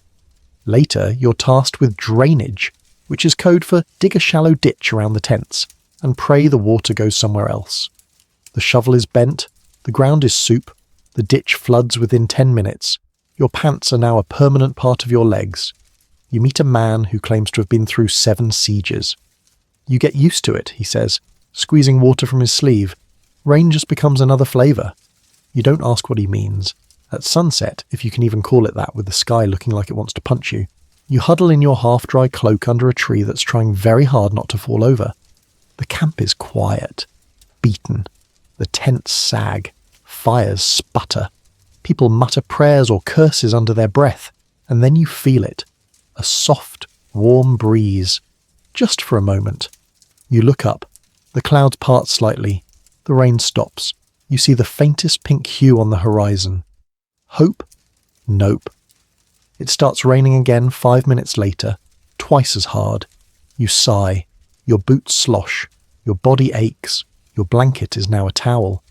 Later, you're tasked with drainage, which is code for dig a shallow ditch around the tents and pray the water goes somewhere else. The shovel is bent, the ground is soup, the ditch floods within 10 minutes. Your pants are now a permanent part of your legs. You meet a man who claims to have been through 7 sieges. You get used to it, he says, squeezing water from his sleeve. Rain just becomes another flavour. You don't ask what he means. At sunset, if you can even call it that with the sky looking like it wants to punch you, you huddle in your half-dry cloak under a tree that's trying very hard not to fall over. The camp is quiet, beaten. The tents sag. Fires sputter. People mutter prayers or curses under their breath, and then you feel it. A soft, warm breeze. Just for a moment. You look up. The clouds part slightly. The rain stops. You see the faintest pink hue on the horizon. Hope? Nope. It starts raining again 5 minutes later, twice as hard. You sigh. Your boots slosh. Your body aches. Your blanket is now a towel.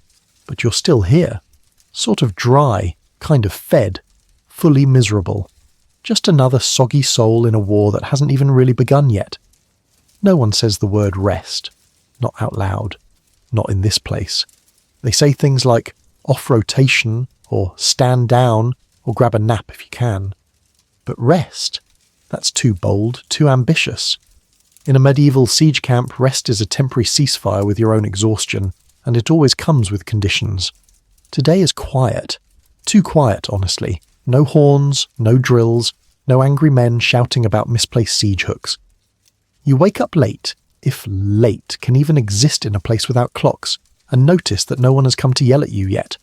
But you're still here. Sort of dry, kind of fed, fully miserable. Just another soggy soul in a war that hasn't even really begun yet. No one says the word rest. Not out loud. Not in this place. They say things like off rotation, or stand down, or grab a nap if you can. But rest? That's too bold, too ambitious. In a medieval siege camp, rest is a temporary ceasefire with your own exhaustion, and it always comes with conditions. Today is quiet. Too quiet, honestly. No horns, no drills, no angry men shouting about misplaced siege hooks. You wake up late, if late can even exist in a place without clocks, and notice that no one has come to yell at you yet.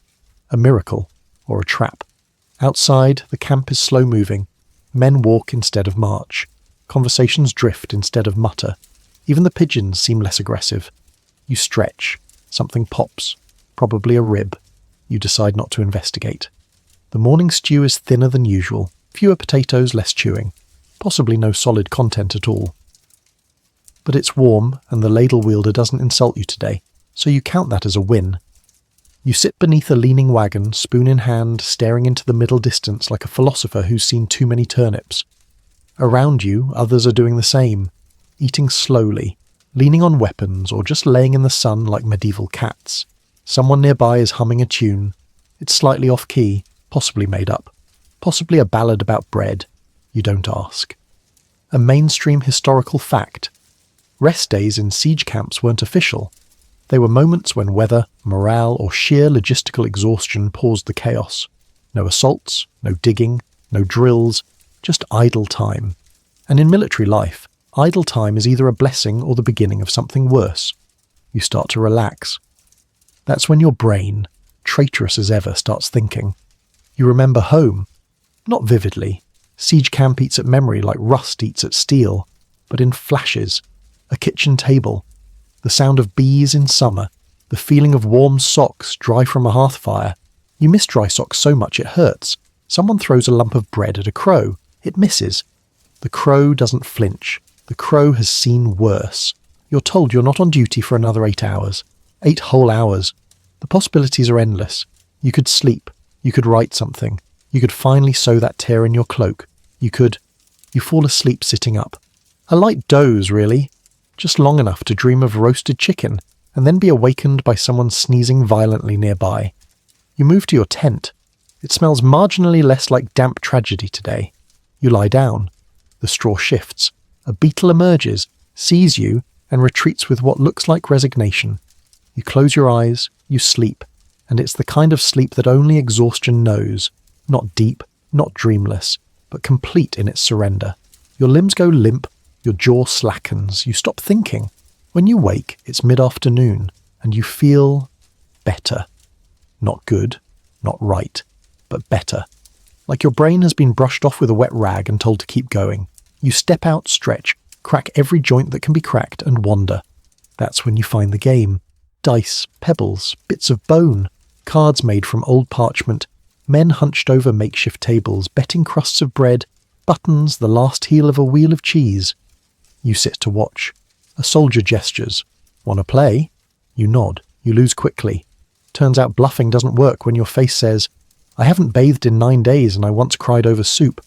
A miracle, or a trap. Outside, the camp is slow-moving. Men walk instead of march. Conversations drift instead of mutter. Even the pigeons seem less aggressive. You stretch. Something pops. Probably a rib. You decide not to investigate. The morning stew is thinner than usual. Fewer potatoes, less chewing. Possibly no solid content at all. But it's warm, and the ladle wielder doesn't insult you today, so you count that as a win. You sit beneath a leaning wagon, spoon in hand, staring into the middle distance like a philosopher who's seen too many turnips. Around you, others are doing the same, eating slowly, leaning on weapons or just laying in the sun like medieval cats. Someone nearby is humming a tune. It's slightly off-key, possibly made up. Possibly a ballad about bread. You don't ask. A mainstream historical fact. Rest days in siege camps weren't official. They were moments when weather, morale, or sheer logistical exhaustion paused the chaos. No assaults, no digging, no drills, just idle time. And in military life, idle time is either a blessing or the beginning of something worse. You start to relax. That's when your brain, traitorous as ever, starts thinking. You remember home. Not vividly. Siege camp eats at memory like rust eats at steel, but in flashes. A kitchen table. The sound of bees in summer. The feeling of warm socks dry from a hearth fire. You miss dry socks so much it hurts. Someone throws a lump of bread at a crow. It misses. The crow doesn't flinch. The crow has seen worse. You're told you're not on duty for another 8 hours. 8 whole hours. The possibilities are endless. You could sleep. You could write something. You could finally sew that tear in your cloak. You fall asleep sitting up. A light doze, really. Just long enough to dream of roasted chicken, and then be awakened by someone sneezing violently nearby. You move to your tent. It smells marginally less like damp tragedy today. You lie down. The straw shifts. A beetle emerges, sees you, and retreats with what looks like resignation. You close your eyes, you sleep, and it's the kind of sleep that only exhaustion knows. Not deep, not dreamless, but complete in its surrender. Your limbs go limp, your jaw slackens, you stop thinking. When you wake, it's mid-afternoon, and you feel better. Not good, not right, but better. Like your brain has been brushed off with a wet rag and told to keep going. You step out, stretch, crack every joint that can be cracked, and wander. That's when you find the game. Dice, pebbles, bits of bone, cards made from old parchment, men hunched over makeshift tables, betting crusts of bread, buttons, the last heel of a wheel of cheese. You sit to watch. A soldier gestures. Want to play? You nod. You lose quickly. Turns out bluffing doesn't work when your face says, "I haven't bathed in 9 days and I once cried over soup."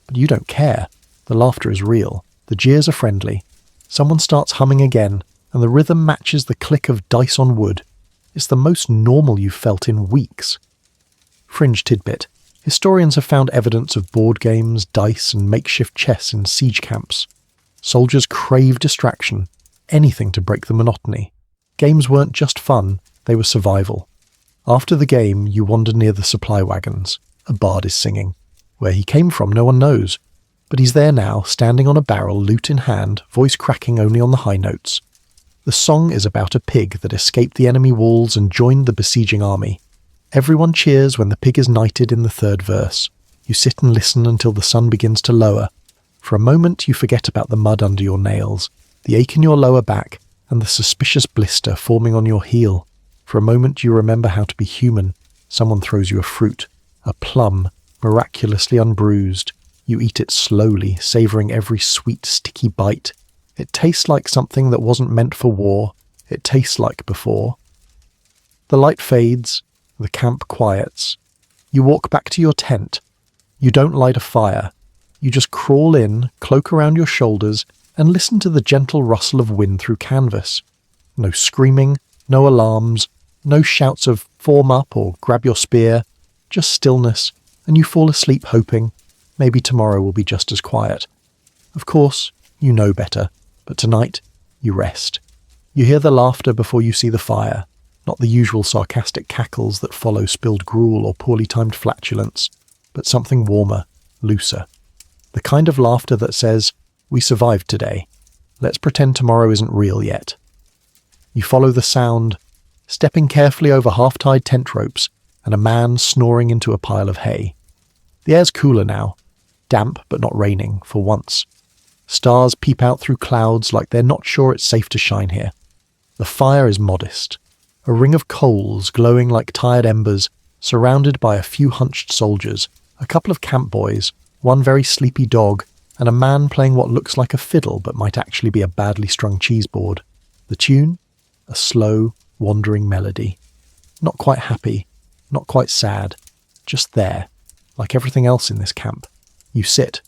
But you don't care. The laughter is real. The jeers are friendly. Someone starts humming again, and the rhythm matches the click of dice on wood. It's the most normal you've felt in weeks. Fringe tidbit. Historians have found evidence of board games, dice, and makeshift chess in siege camps. Soldiers crave distraction, anything to break the monotony. Games weren't just fun, they were survival. After the game, you wander near the supply wagons. A bard is singing. Where he came from, no one knows. But he's there now, standing on a barrel, lute in hand, voice cracking only on the high notes. The song is about a pig that escaped the enemy walls and joined the besieging army. Everyone cheers when the pig is knighted in the third verse. You sit and listen until the sun begins to lower. For a moment you forget about the mud under your nails, the ache in your lower back, and the suspicious blister forming on your heel. For a moment you remember how to be human. Someone throws you a fruit, a plum, miraculously unbruised. You eat it slowly, savouring every sweet, sticky bite. It tastes like something that wasn't meant for war. It tastes like before. The light fades. The camp quiets. You walk back to your tent. You don't light a fire. You just crawl in, cloak around your shoulders, and listen to the gentle rustle of wind through canvas. No screaming, no alarms, no shouts of "form up" or "grab your spear," just stillness, and you fall asleep hoping maybe tomorrow will be just as quiet. Of course, you know better, but tonight you rest. You hear the laughter before you see the fire. Not the usual sarcastic cackles that follow spilled gruel or poorly timed flatulence, but something warmer, looser. The kind of laughter that says, "We survived today. Let's pretend tomorrow isn't real yet." You follow the sound, stepping carefully over half-tied tent ropes and a man snoring into a pile of hay. The air's cooler now, damp but not raining, for once. Stars peep out through clouds like they're not sure it's safe to shine here. The fire is modest. A ring of coals glowing like tired embers, surrounded by a few hunched soldiers, a couple of camp boys, one very sleepy dog, and a man playing what looks like a fiddle but might actually be a badly strung cheese board. The tune? A slow, wandering melody. Not quite happy, not quite sad, just there, like everything else in this camp. You sit.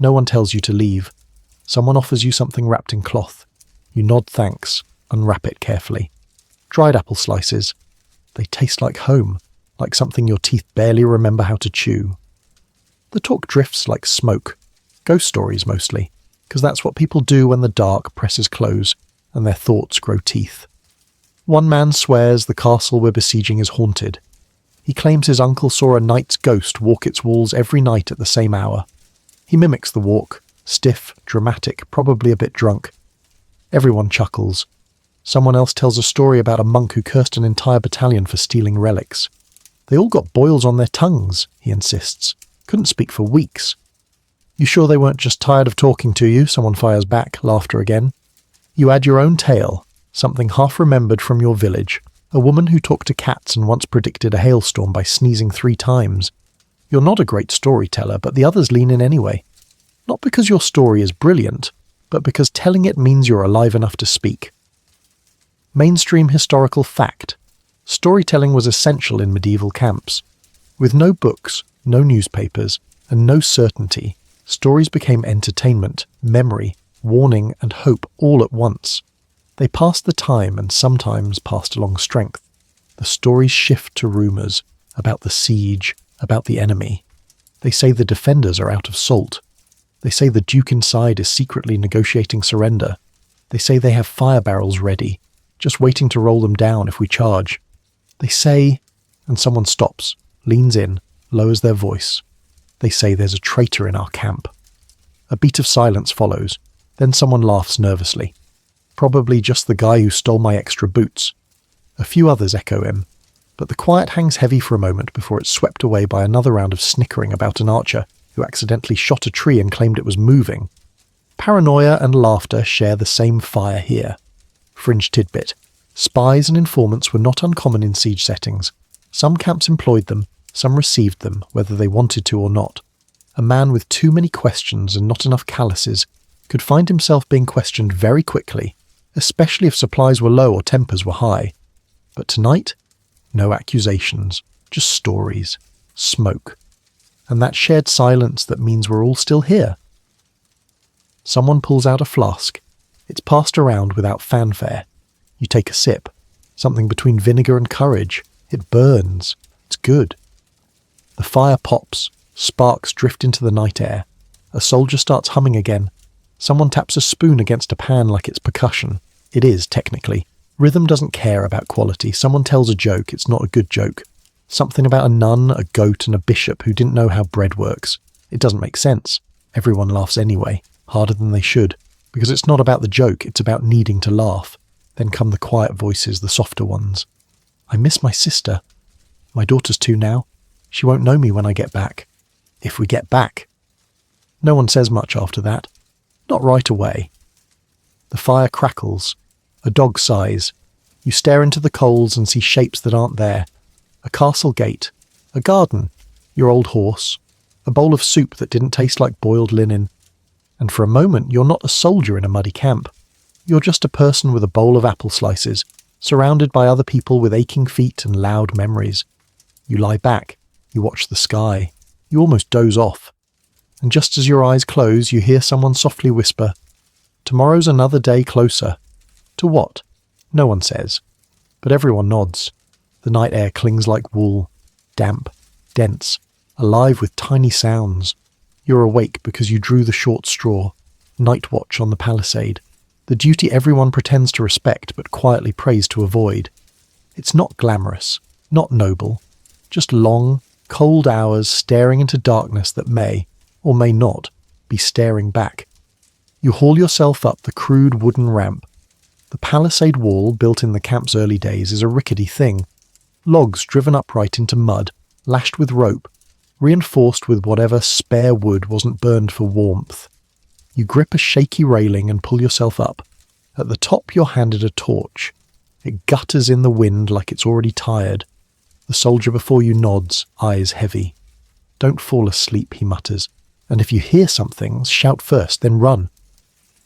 No one tells you to leave. Someone offers you something wrapped in cloth. You nod thanks, unwrap it carefully. Dried apple slices. They taste like home, like something your teeth barely remember how to chew. The talk drifts like smoke. Ghost stories mostly, because that's what people do when the dark presses close and their thoughts grow teeth. One man swears the castle we're besieging is haunted. He claims his uncle saw a knight's ghost walk its walls every night at the same hour. He mimics the walk, stiff, dramatic, probably a bit drunk. Everyone chuckles. Someone else tells a story about a monk who cursed an entire battalion for stealing relics. They all got boils on their tongues, he insists. Couldn't speak for weeks. You sure they weren't just tired of talking to you? Someone fires back, laughter again. You add your own tale, something half remembered from your village. A woman who talked to cats and once predicted a hailstorm by sneezing 3 times. You're not a great storyteller, but the others lean in anyway. Not because your story is brilliant, but because telling it means you're alive enough to speak. Mainstream historical fact. Storytelling was essential in medieval camps. With no books, no newspapers, and no certainty, stories became entertainment, memory, warning, and hope all at once. They passed the time and sometimes passed along strength. The stories shift to rumours about the siege, about the enemy. They say the defenders are out of salt. They say the Duke inside is secretly negotiating surrender. They say they have fire barrels ready, just waiting to roll them down if we charge. They say, and someone stops, leans in, lowers their voice. They say there's a traitor in our camp. A beat of silence follows, then someone laughs nervously. Probably just the guy who stole my extra boots. A few others echo him, but the quiet hangs heavy for a moment before it's swept away by another round of snickering about an archer who accidentally shot a tree and claimed it was moving. Paranoia and laughter share the same fire here. Fringe tidbit. Spies and informants were not uncommon in siege settings. Some camps employed them, some received them, whether they wanted to or not. A man with too many questions and not enough calluses could find himself being questioned very quickly, especially if supplies were low or tempers were high. But tonight, No accusations, just stories, smoke, and that shared silence that means we're all still here. Someone pulls out a flask. It's passed around without fanfare. You take a sip, something between vinegar and courage. It burns. It's good. The fire pops, sparks drift into the night air. A soldier starts humming again. Someone taps a spoon against a pan like it's percussion. It is, technically. Rhythm doesn't care about quality. Someone tells a joke, it's not a good joke. Something about a nun, a goat, and a bishop who didn't know how bread works. It doesn't make sense. Everyone laughs anyway, harder than they should, because it's not about the joke, it's about needing to laugh. Then come the quiet voices, the softer ones. I miss my sister. My daughter's 2 now. She won't know me when I get back. If we get back. No one says much after that. Not right away. The fire crackles. A dog sighs. You stare into the coals and see shapes that aren't there. A castle gate. A garden. Your old horse. A bowl of soup that didn't taste like boiled linen. And for a moment you're not a soldier in a muddy camp. You're just a person with a bowl of apple slices, surrounded by other people with aching feet and loud memories. You lie back. You watch the sky. You almost doze off. And just as your eyes close, you hear someone softly whisper, "Tomorrow's another day closer." To what? No one says. But everyone nods. The night air clings like wool, damp, dense, alive with tiny sounds. You're awake because you drew the short straw. Night watch on the palisade. The duty everyone pretends to respect but quietly prays to avoid. It's not glamorous, not noble, just long, cold hours staring into darkness that may, or may not, be staring back. You haul yourself up the crude wooden ramp. The palisade wall, built in the camp's early days, is a rickety thing. Logs driven upright into mud, lashed with rope, reinforced with whatever spare wood wasn't burned for warmth. You grip a shaky railing and pull yourself up. At the top you're handed a torch. It gutters in the wind like it's already tired. The soldier before you nods, eyes heavy. "Don't fall asleep," he mutters. "And if you hear something, shout first, then run."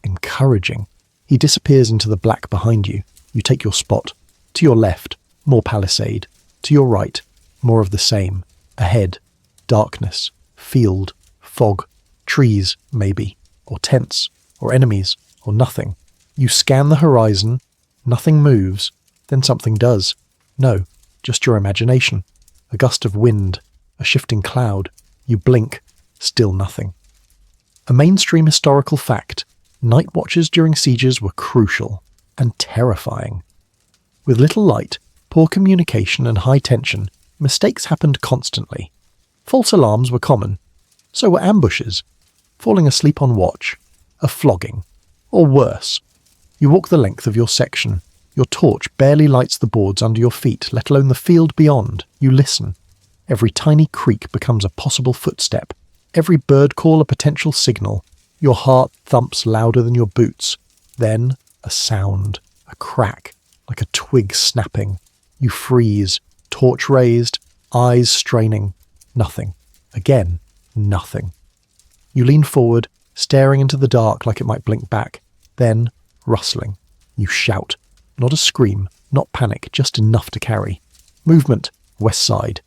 Encouraging. He disappears into the black behind you. You take your spot. To your left, more palisade. To your right, more of the same. Ahead, darkness, field, fog, trees, maybe, or tents, or enemies, or nothing. You scan the horizon, nothing moves, then something does. No, just your imagination. A gust of wind, a shifting cloud. You blink, still nothing. A mainstream historical fact: night watches during sieges were crucial and terrifying. With little light, poor communication and high tension, mistakes happened constantly. False alarms were common. So were ambushes, falling asleep on watch, a flogging, or worse. You walk the length of your section. Your torch barely lights the boards under your feet, let alone the field beyond. You listen. Every tiny creak becomes a possible footstep. Every bird call a potential signal. Your heart thumps louder than your boots. Then a sound, a crack, like a twig snapping. You freeze, torch raised, eyes straining. Nothing. Again, nothing. You lean forward, staring into the dark like it might blink back. Then, rustling. You shout. Not a scream, not panic, just enough to carry. Movement, west side.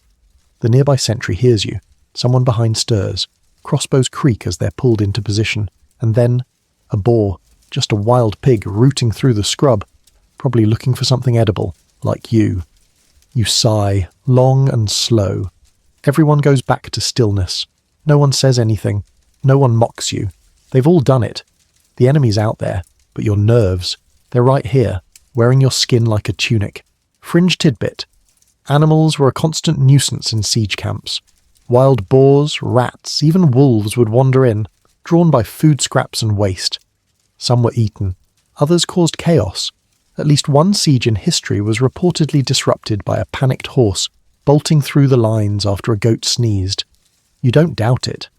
The nearby sentry hears you. Someone behind stirs. Crossbows creak as they're pulled into position. And then, a boar, just a wild pig rooting through the scrub, probably looking for something edible, like you. You sigh, long and slow. Everyone goes back to stillness. No one says anything. No one mocks you. They've all done it. The enemy's out there, but your nerves, they're right here, wearing your skin like a tunic. Fringe tidbit. Animals were a constant nuisance in siege camps. Wild boars, rats, even wolves would wander in, drawn by food scraps and waste. Some were eaten. Others caused chaos. At least one siege in history was reportedly disrupted by a panicked horse bolting through the lines after a goat sneezed. You don't doubt it.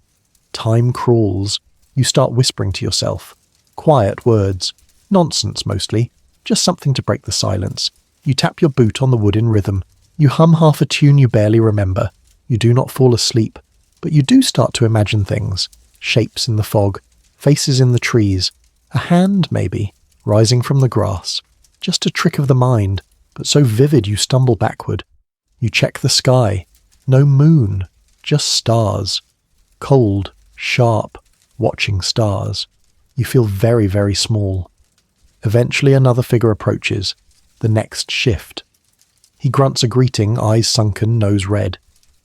Time crawls. You start whispering to yourself. Quiet words. Nonsense, mostly. Just something to break the silence. You tap your boot on the wood in rhythm. You hum half a tune you barely remember. You do not fall asleep. But you do start to imagine things. Shapes in the fog. Faces in the trees. A hand, maybe, rising from the grass. Just a trick of the mind, but so vivid you stumble backward. You check the sky. No moon, just stars. Cold, sharp, watching stars. You feel very, very small. Eventually another figure approaches. The next shift. He grunts a greeting, eyes sunken, nose red.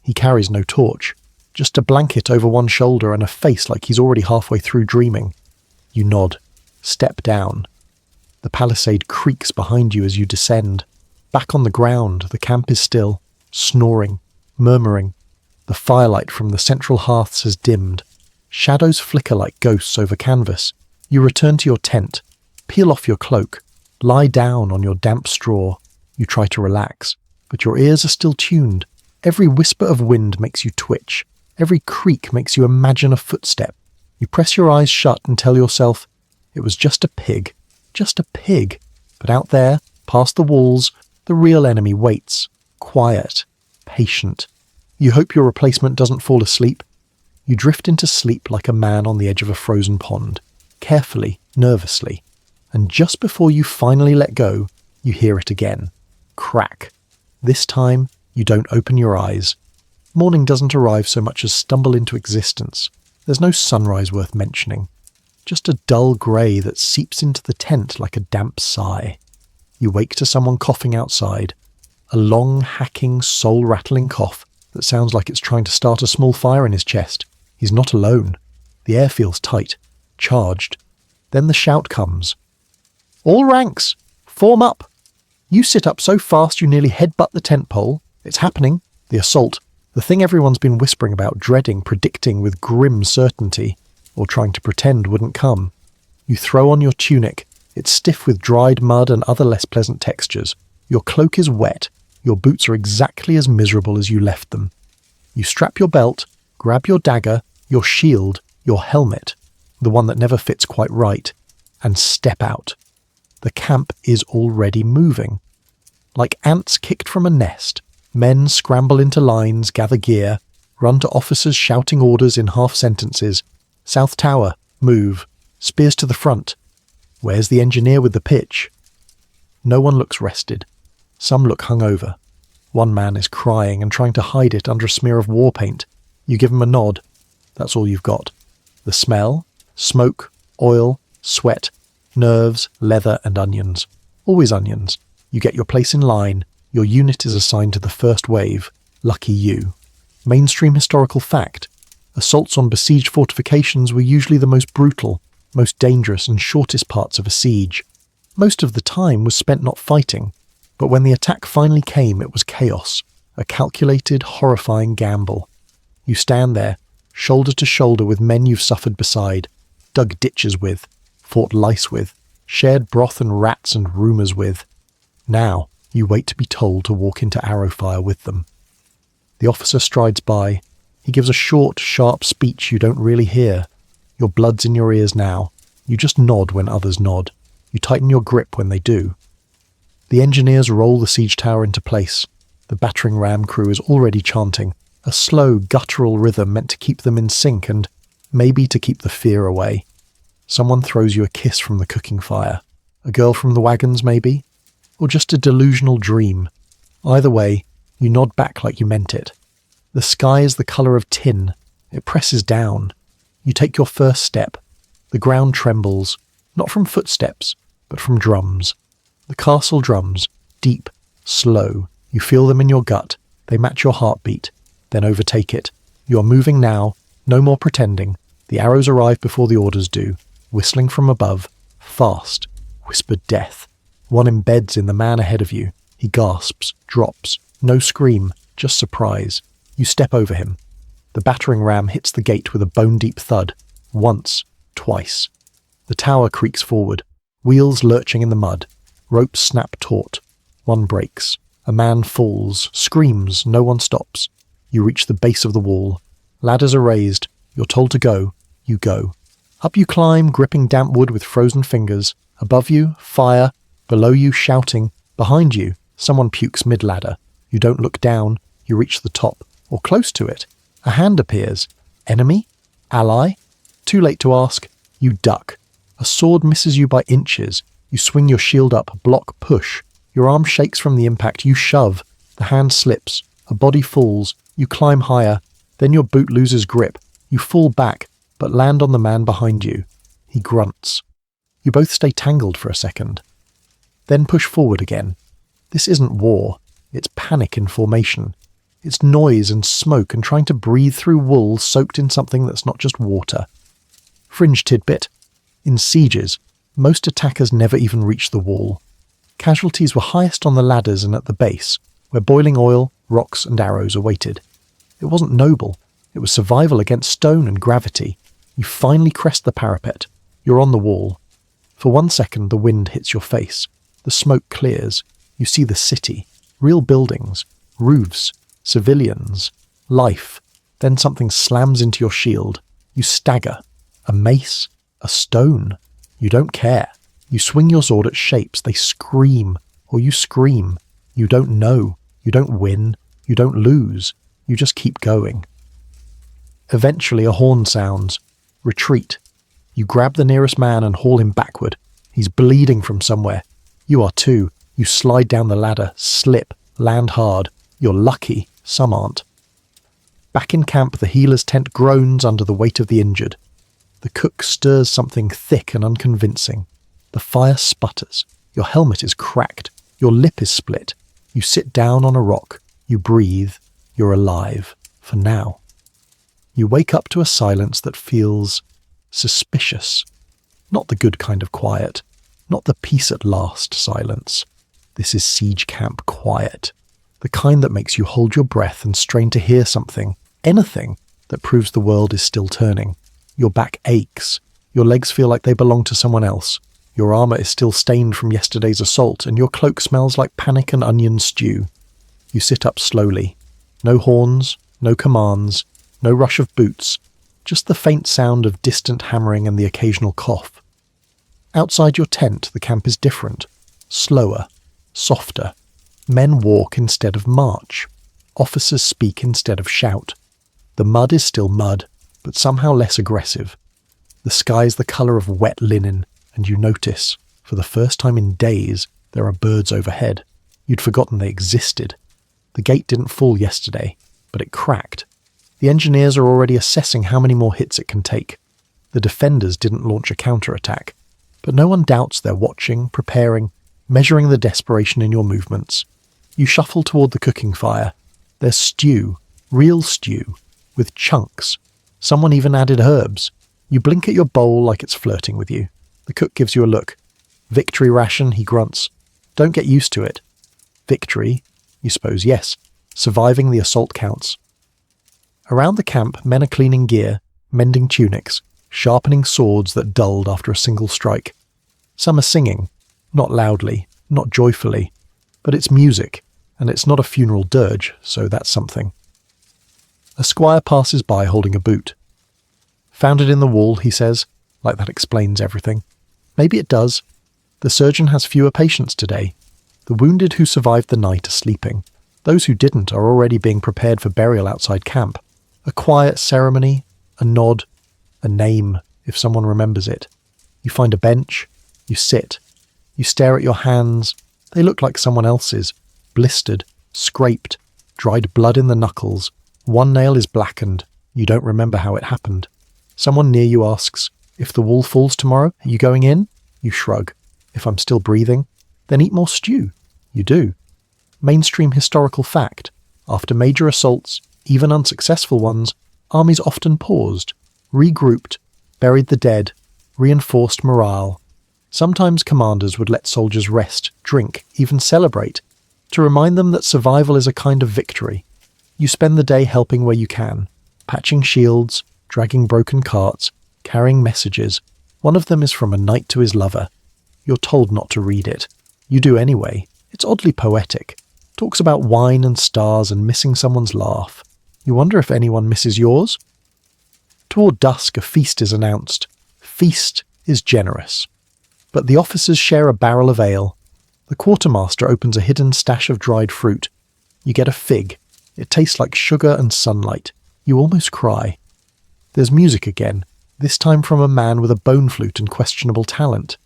He carries no torch. Just a blanket over one shoulder and a face like he's already halfway through dreaming. You nod. Step down. The palisade creaks behind you as you descend. Back on the ground, the camp is still, snoring, murmuring. The firelight from the central hearths has dimmed. Shadows flicker like ghosts over canvas. You return to your tent. Peel off your cloak. Lie down on your damp straw. You try to relax, but your ears are still tuned. Every whisper of wind makes you twitch. Every creak makes you imagine a footstep. You press your eyes shut and tell yourself, it was just a pig. Just a pig. But out there, past the walls, the real enemy waits. Quiet. Patient. You hope your replacement doesn't fall asleep. You drift into sleep like a man on the edge of a frozen pond. Carefully, nervously. And just before you finally let go, you hear it again. Crack. This time, you don't open your eyes. Morning doesn't arrive so much as stumble into existence. There's no sunrise worth mentioning. Just a dull grey that seeps into the tent like a damp sigh. You wake to someone coughing outside. A long, hacking, soul-rattling cough that sounds like it's trying to start a small fire in his chest. He's not alone. The air feels tight, charged. Then the shout comes. All ranks! Form up! You sit up so fast you nearly headbutt the tent pole. It's happening. The assault. The thing everyone's been whispering about, dreading, predicting with grim certainty, or trying to pretend wouldn't come. You throw on your tunic. It's stiff with dried mud and other less pleasant textures. Your cloak is wet. Your boots are exactly as miserable as you left them. You strap your belt, grab your dagger, your shield, your helmet, the one that never fits quite right, and step out. The camp is already moving. Like ants kicked from a nest, men scramble into lines, gather gear, run to officers shouting orders in half sentences. South Tower, move. Spears to the front. Where's the engineer with the pitch? No one looks rested. Some look hungover. One man is crying and trying to hide it under a smear of war paint. You give him a nod. That's all you've got. The smell, smoke, oil, sweat, nerves, leather and onions. Always onions. You get your place in line. Your unit is assigned to the first wave. Lucky you. Mainstream historical fact. Assaults on besieged fortifications were usually the most brutal, most dangerous and shortest parts of a siege. Most of the time was spent not fighting, but when the attack finally came it was chaos, a calculated, horrifying gamble. You stand there, shoulder to shoulder with men you've suffered beside, dug ditches with, fought lice with, shared broth and rats and rumours with. Now you wait to be told to walk into arrow fire with them. The officer strides by. He gives a short, sharp speech you don't really hear. Your blood's in your ears now. You just nod when others nod. You tighten your grip when they do. The engineers roll the siege tower into place. The battering ram crew is already chanting, a slow, guttural rhythm meant to keep them in sync and maybe to keep the fear away. Someone throws you a kiss from the cooking fire. A girl from the wagons, maybe? Or just a delusional dream. Either way, you nod back like you meant it. The sky is the colour of tin. It presses down. You take your first step. The ground trembles, not from footsteps, but from drums. The castle drums, deep, slow. You feel them in your gut. They match your heartbeat, then overtake it. You are moving now, no more pretending. The arrows arrive before the orders do, whistling from above, fast, whispered death. One embeds in the man ahead of you. He gasps, drops, no scream, just surprise. You step over him. The battering ram hits the gate with a bone-deep thud. Once, twice. The tower creaks forward, wheels lurching in the mud. Ropes snap taut. One breaks. A man falls, screams, no one stops. You reach the base of the wall. Ladders are raised. You're told to go. You go. Up you climb, gripping damp wood with frozen fingers. Above you, fire. Below you, shouting. Behind you, someone pukes mid-ladder. You don't look down. You reach the top. Or close to it. A hand appears. Enemy? Ally? Too late to ask. You duck. A sword misses you by inches. You swing your shield up, block, push. Your arm shakes from the impact. You shove. The hand slips, a body falls, you climb higher, then your boot loses grip. You fall back, but land on the man behind you. He grunts. You both stay tangled for a second. Then push forward again. This isn't war, it's panic in formation. It's noise and smoke and trying to breathe through wool soaked in something that's not just water. Fringe tidbit. In sieges, most attackers never even reach the wall. Casualties were highest on the ladders and at the base, where boiling oil, rocks and arrows awaited. It wasn't noble, it was survival against stone and gravity. You finally crest the parapet. You're on the wall. For 1 second the wind hits your face. The smoke clears. You see the city, real buildings, roofs, civilians, life. Then something slams into your shield. You stagger. A mace? A stone? You don't care. You swing your sword at shapes. They scream. Or you scream. You don't know. You don't win. You don't lose. You just keep going. Eventually a horn sounds. Retreat. You grab the nearest man and haul him backward. He's bleeding from somewhere. You are too. You slide down the ladder, slip, land hard. You're lucky. Some aren't. Back in camp, the healer's tent groans under the weight of the injured. The cook stirs something thick and unconvincing. The fire sputters. Your helmet is cracked. Your lip is split. You sit down on a rock. You breathe. You're alive. For now. You wake up to a silence that feels suspicious. Not the good kind of quiet. Not the peace at last silence. This is siege camp quiet. The kind that makes you hold your breath and strain to hear something, anything, that proves the world is still turning. Your back aches. Your legs feel like they belong to someone else. Your armor is still stained from yesterday's assault, and your cloak smells like panic and onion stew. You sit up slowly. No horns, no commands, no rush of boots, just the faint sound of distant hammering and the occasional cough. Outside your tent, the camp is different. Slower, softer. Men walk instead of march. Officers speak instead of shout. The mud is still mud, but somehow less aggressive. The sky's the colour of wet linen, and you notice, for the first time in days, there are birds overhead. You'd forgotten they existed. The gate didn't fall yesterday, but it cracked. The engineers are already assessing how many more hits it can take. The defenders didn't launch a counterattack, but no one doubts they're watching, preparing, measuring the desperation in your movements. You shuffle toward the cooking fire. There's stew, real stew, with chunks. Someone even added herbs. You blink at your bowl like it's flirting with you. The cook gives you a look. Victory ration, he grunts. Don't get used to it. Victory? You suppose yes. Surviving the assault counts. Around the camp, men are cleaning gear, mending tunics, sharpening swords that dulled after a single strike. Some are singing, not loudly, not joyfully, but it's music, and it's not a funeral dirge, so that's something. A squire passes by holding a boot. Found it in the wall, he says, like that explains everything. Maybe it does. The surgeon has fewer patients today. The wounded who survived the night are sleeping. Those who didn't are already being prepared for burial outside camp. A quiet ceremony, a nod, a name, if someone remembers it. You find a bench, you sit, you stare at your hands. They look like someone else's, blistered, scraped, dried blood in the knuckles. One nail is blackened. You don't remember how it happened. Someone near you asks, if the wall falls tomorrow, are you going in? You shrug. If I'm still breathing, then eat more stew. You do. Mainstream historical fact. After major assaults, even unsuccessful ones, armies often paused, regrouped, buried the dead, reinforced morale. Sometimes commanders would let soldiers rest, drink, even celebrate, to remind them that survival is a kind of victory. You spend the day helping where you can, patching shields, dragging broken carts, carrying messages. One of them is from a knight to his lover. You're told not to read it. You do anyway. It's oddly poetic. Talks about wine and stars and missing someone's laugh. You wonder if anyone misses yours? Toward dusk, a feast is announced. Feast is generous. But the officers share a barrel of ale. The quartermaster opens a hidden stash of dried fruit. You get a fig. It tastes like sugar and sunlight. You almost cry. There's music again, this time from a man with a bone flute and questionable talent.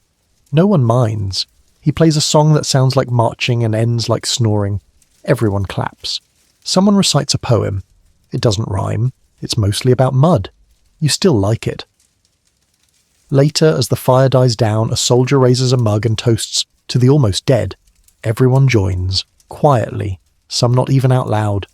No one minds. He plays a song that sounds like marching and ends like snoring. Everyone claps. Someone recites a poem. It doesn't rhyme. It's mostly about mud. You still like it. Later, as the fire dies down, a soldier raises a mug and toasts to the almost dead. Everyone joins, quietly, some not even out loud.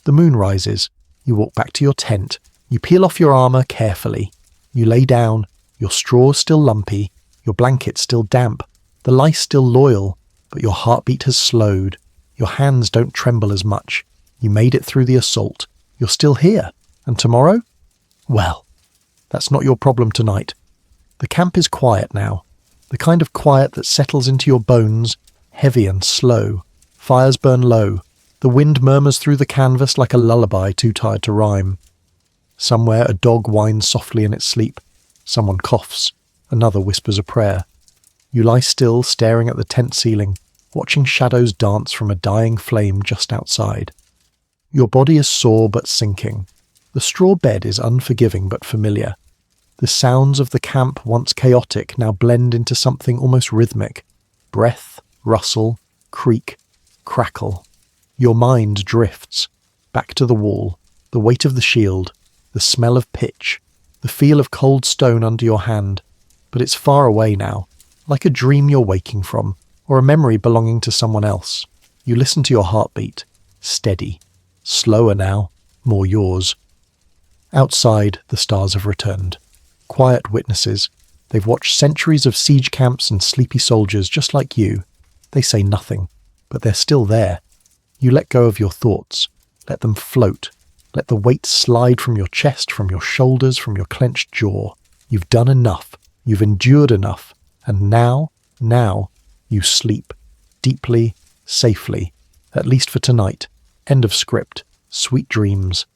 The moon rises. You walk back to your tent. You peel off your armour carefully. You lay down. Your straw still lumpy. Your blanket still damp. The lice still loyal, but your heartbeat has slowed. Your hands don't tremble as much. You made it through the assault. You're still here. And tomorrow? Well, that's not your problem tonight. The camp is quiet now. The kind of quiet that settles into your bones, heavy and slow. Fires burn low. The wind murmurs through the canvas like a lullaby too tired to rhyme. Somewhere a dog whines softly in its sleep. Someone coughs. Another whispers a prayer. You lie still, staring at the tent ceiling, watching shadows dance from a dying flame just outside. Your body is sore but sinking. The straw bed is unforgiving but familiar. The sounds of the camp, once chaotic, now blend into something almost rhythmic. Breath, rustle, creak, crackle. Your mind drifts. Back to the wall, the weight of the shield, the smell of pitch, the feel of cold stone under your hand. But it's far away now, like a dream you're waking from, or a memory belonging to someone else. You listen to your heartbeat. Steady. Slower now, more yours. Outside, the stars have returned. Quiet witnesses. They've watched centuries of siege camps and sleepy soldiers just like you. They say nothing, but they're still there. You let go of your thoughts. Let them float. Let the weight slide from your chest, from your shoulders, from your clenched jaw. You've done enough. You've endured enough. And now, you sleep. Deeply, safely. At least for tonight. End of script. Sweet dreams.